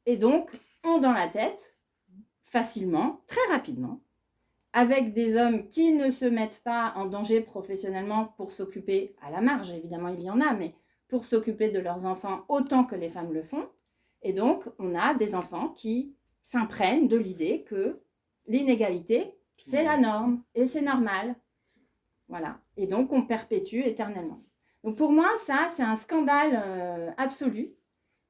S2: Et donc ont dans la tête, facilement, très rapidement, avec des hommes qui ne se mettent pas en danger professionnellement pour s'occuper, à la marge évidemment il y en a, mais pour s'occuper de leurs enfants autant que les femmes le font. Et donc, on a des enfants qui s'imprègnent de l'idée que l'inégalité, c'est la norme et c'est normal. Voilà. Et donc, on perpétue éternellement. Donc, pour moi, ça, c'est un scandale absolu.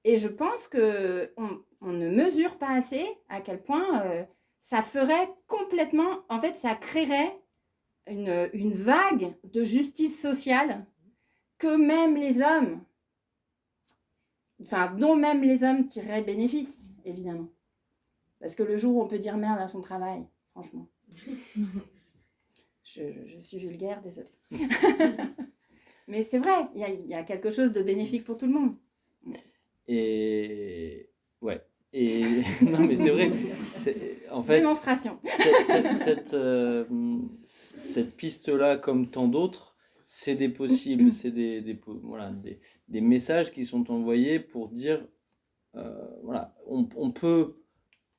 S2: Et je pense qu'on ne mesure pas assez à quel point ça ferait complètement... En fait, ça créerait une vague de justice sociale que même les hommes... dont même les hommes tireraient bénéfice, évidemment. Parce que le jour où on peut dire merde à son travail, franchement. Je suis vulgaire, désolée. Mais c'est vrai, il y a quelque chose de bénéfique pour tout le monde.
S1: Et... Ouais. Et... non, mais c'est vrai. En fait,
S2: démonstration.
S1: cette piste-là, comme tant d'autres, c'est des possibles, c'est des messages qui sont envoyés pour dire, voilà, on peut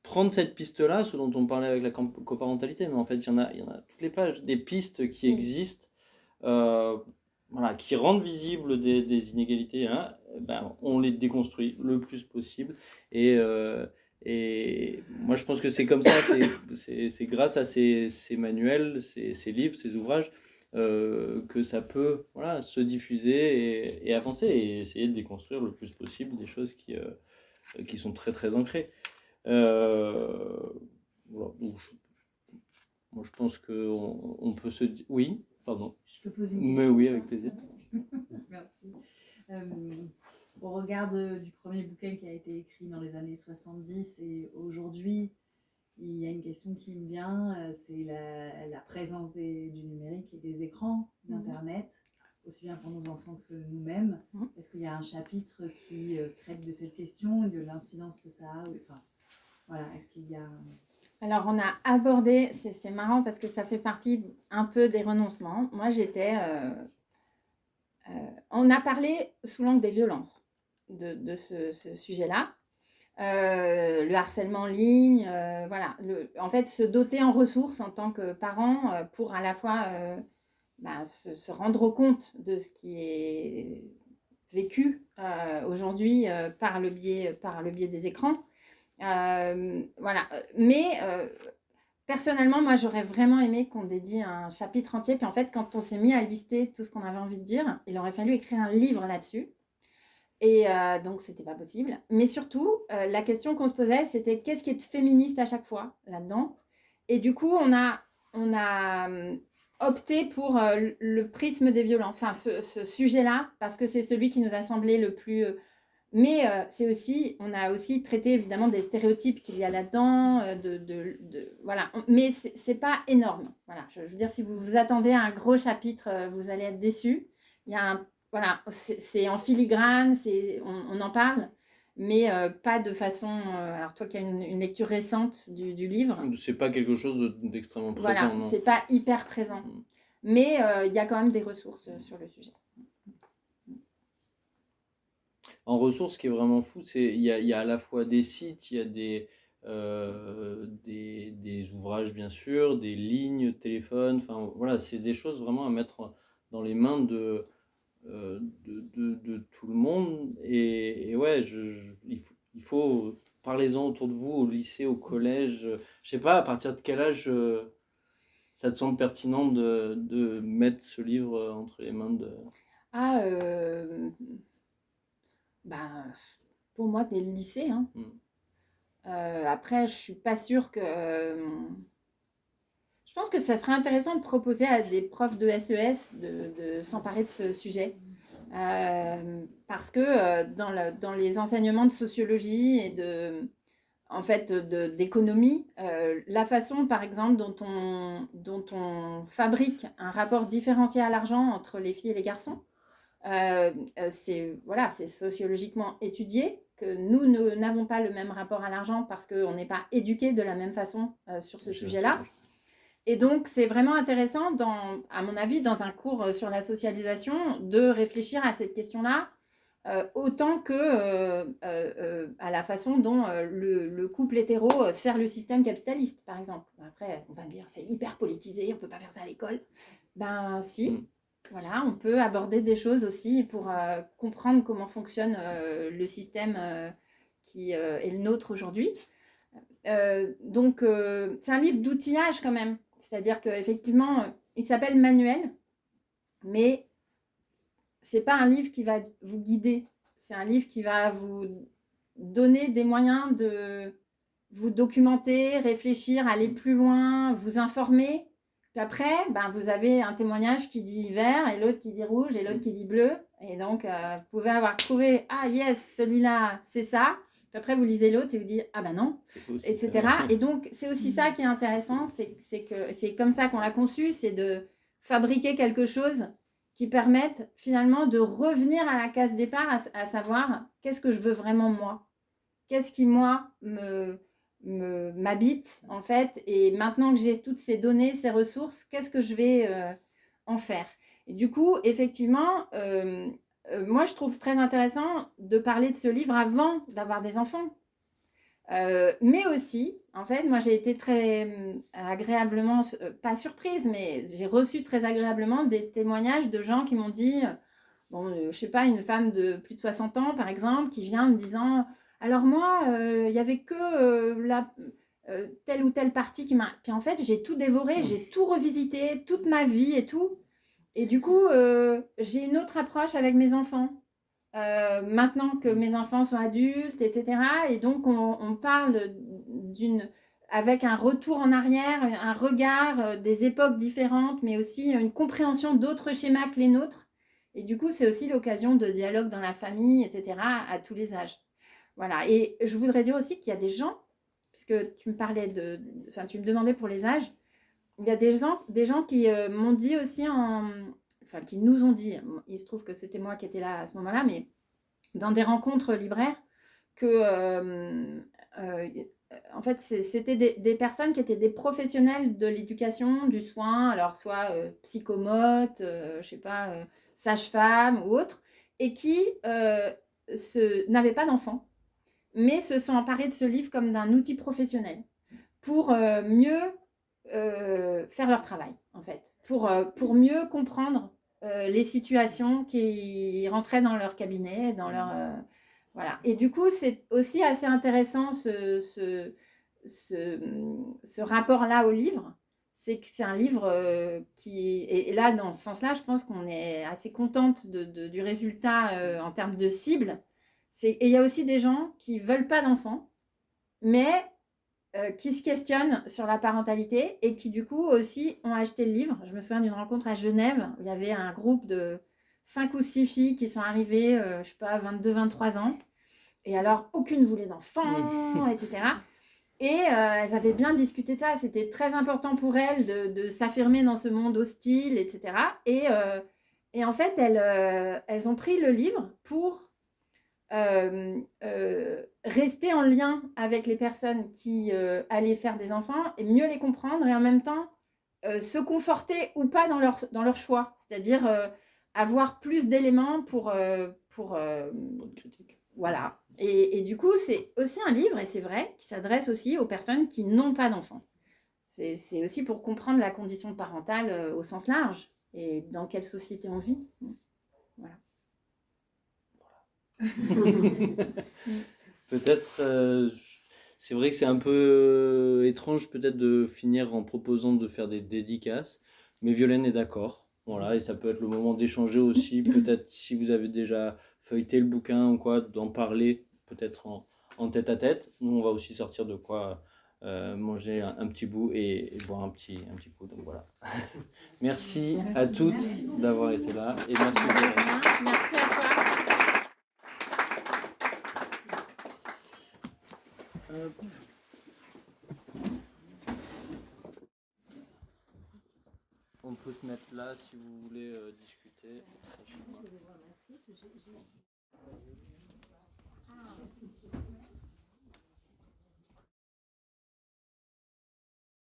S1: prendre cette piste-là, ce dont on parlait avec la coparentalité, mais en fait, il y en a toutes les pages, des pistes qui existent, voilà, qui rendent visibles des inégalités, hein, on les déconstruit le plus possible. Et moi, je pense que c'est comme ça, c'est grâce à ces manuels, ces livres, ces ouvrages, que ça peut se diffuser et avancer et essayer de déconstruire le plus possible des choses qui sont très très ancrées. Voilà. Donc, moi je pense qu'on peut se dire... Oui, pardon.
S4: Je peux poser une question?
S1: Mais oui, avec plaisir.
S4: Merci. Au regard du premier bouquin qui a été écrit dans les années 70 et aujourd'hui, il y a une question qui me vient, c'est la présence du numérique et des écrans, d'Internet, aussi bien pour nos enfants que nous-mêmes. Est-ce qu'il y a un chapitre qui traite de cette question, de l'incidence que ça a voilà, est-ce qu'il y a...
S2: Alors, on a abordé, c'est marrant parce que ça fait partie un peu des renoncements. Moi, on a parlé sous l'angle des violences de ce sujet-là. Le harcèlement en ligne, voilà. En fait, se doter en ressources en tant que parent pour à la fois se rendre compte de ce qui est vécu aujourd'hui par le biais des écrans Voilà. Mais personnellement, moi, j'aurais vraiment aimé qu'on dédie un chapitre entier. Puis en fait, quand on s'est mis à lister tout ce qu'on avait envie de dire, il aurait fallu écrire un livre là-dessus. Et donc, c'était pas possible. Mais surtout, la question qu'on se posait, c'était qu'est-ce qui est féministe à chaque fois là-dedans. Et du coup, on a opté pour le prisme des violences, enfin ce sujet-là, parce que c'est celui qui nous a semblé le plus. Mais c'est aussi, on a aussi traité évidemment des stéréotypes qu'il y a là-dedans, voilà. Mais c'est pas énorme. Voilà. Je veux dire, si vous vous attendez à un gros chapitre, vous allez être déçus. Il y a un voilà, c'est en filigrane, on en parle, mais pas de façon. Alors, toi qui as une lecture récente du livre,
S1: C'est pas quelque chose d'extrêmement présent,
S2: voilà,
S1: non.
S2: c'est pas hyper présent. Mais il y a quand même des ressources sur le sujet.
S1: En ressources, ce qui est vraiment fou, c'est il y a à la fois des sites, il y a des ouvrages, bien sûr, des lignes de téléphone. Enfin, voilà, c'est des choses vraiment à mettre dans les mains de tout le monde. Et ouais, il faut parlez-en autour de vous, au lycée, au collège. Je sais pas, à partir de quel âge ça te semble pertinent de mettre ce livre entre les mains de...
S2: Ah, pour moi, dès le lycée. Hein. Après, je suis pas sûre que. Je pense que ça serait intéressant de proposer à des profs de SES de s'emparer de ce sujet. Parce que dans les enseignements de sociologie et en fait, d'économie, la façon, par exemple, dont on fabrique un rapport différencié à l'argent entre les filles et les garçons, c'est voilà, c'est sociologiquement étudié que nous n'avons pas le même rapport à l'argent parce qu'on n'est pas éduqué de la même façon sur ce sujet-là. Et donc, c'est vraiment intéressant, à mon avis, dans un cours sur la socialisation, de réfléchir à cette question-là, autant que à la façon dont le couple hétéro sert le système capitaliste, par exemple. Après, on va me dire, c'est hyper politisé, on ne peut pas faire ça à l'école. Ben si, voilà, on peut aborder des choses aussi pour comprendre comment fonctionne le système qui est le nôtre aujourd'hui. Donc, c'est un livre d'outillage quand même. C'est-à-dire qu'effectivement, il s'appelle Manuel, mais c'est pas un livre qui va vous guider. C'est un livre qui va vous donner des moyens de vous documenter, réfléchir, aller plus loin, vous informer. Puis après, vous avez un témoignage qui dit vert et l'autre qui dit rouge et l'autre qui dit bleu. Et donc, vous pouvez avoir trouvé, ah yes, celui-là, c'est ça. Puis après, vous lisez l'autre et vous dites, ah ben non, etc. Ça. Et donc, c'est aussi ça qui est intéressant, c'est que c'est comme ça qu'on l'a conçu, c'est de fabriquer quelque chose qui permette finalement de revenir à la case départ, à savoir, qu'est-ce que je veux vraiment moi ? Qu'est-ce qui, moi, m'habite, en fait ? Et maintenant que j'ai toutes ces données, ces ressources, qu'est-ce que je vais en faire ? Et du coup, effectivement, moi, je trouve très intéressant de parler de ce livre avant d'avoir des enfants. Mais aussi, en fait, moi, j'ai été très agréablement, pas surprise, mais j'ai reçu très agréablement des témoignages de gens qui m'ont dit, je sais pas, une femme de plus de 60 ans, par exemple, qui vient me disant, alors moi, il n'y avait que telle ou telle partie qui m'a... Puis en fait, j'ai tout dévoré, j'ai tout revisité, toute ma vie et tout. Et du coup, j'ai une autre approche avec mes enfants. Maintenant que mes enfants sont adultes, etc. Et donc, on parle avec un retour en arrière, un regard des époques différentes, mais aussi une compréhension d'autres schémas que les nôtres. Et du coup, c'est aussi l'occasion de dialogue dans la famille, etc., à tous les âges. Voilà. Et je voudrais dire aussi qu'il y a des gens, puisque tu me demandais pour les âges, il y a des gens qui m'ont dit aussi qui nous ont dit, il se trouve que c'était moi qui étais là à ce moment-là, mais dans des rencontres libraires, que en fait, c'était des personnes qui étaient des professionnels de l'éducation, du soin, alors soit psychomote, je sais pas, sage-femme ou autre, et qui n'avaient pas d'enfants, mais se sont emparés de ce livre comme d'un outil professionnel pour mieux faire leur travail, en fait, pour mieux comprendre les situations qui rentraient dans leur cabinet, Voilà. Et du coup, c'est aussi assez intéressant ce rapport-là au livre. C'est que c'est un livre qui... Et là, dans ce sens-là, je pense qu'on est assez contente du résultat en termes de cible. Et il y a aussi des gens qui ne veulent pas d'enfants, mais qui se questionnent sur la parentalité et qui, du coup, aussi ont acheté le livre. Je me souviens d'une rencontre à Genève où il y avait un groupe de 5 ou 6 filles qui sont arrivées, je ne sais pas, 22, 23 ans. Et alors, aucune voulait d'enfants, etc. Et elles avaient bien discuté de ça. C'était très important pour elles de s'affirmer dans ce monde hostile, etc. Et en fait, elles ont pris le livre pour rester en lien avec les personnes qui allaient faire des enfants et mieux les comprendre et en même temps se conforter ou pas dans leur choix. C'est-à-dire avoir plus d'éléments pour
S1: critique.
S2: voilà. Et du coup, c'est aussi un livre, et c'est vrai, qui s'adresse aussi aux personnes qui n'ont pas d'enfants. C'est aussi pour comprendre la condition parentale au sens large et dans quelle société on vit. Voilà.
S1: Peut-être, c'est vrai que c'est un peu étrange peut-être de finir en proposant de faire des dédicaces, mais Violaine est d'accord. Voilà, et ça peut être le moment d'échanger aussi, peut-être si vous avez déjà feuilleté le bouquin ou quoi, d'en parler peut-être en tête à tête. Nous, on va aussi sortir de quoi manger un petit bout et boire un petit coup. Donc voilà. Merci à toutes d'avoir été là et merci Violaine.
S2: Merci à toi.
S1: On peut se mettre là si vous voulez discuter.
S2: Je vais voir ma site.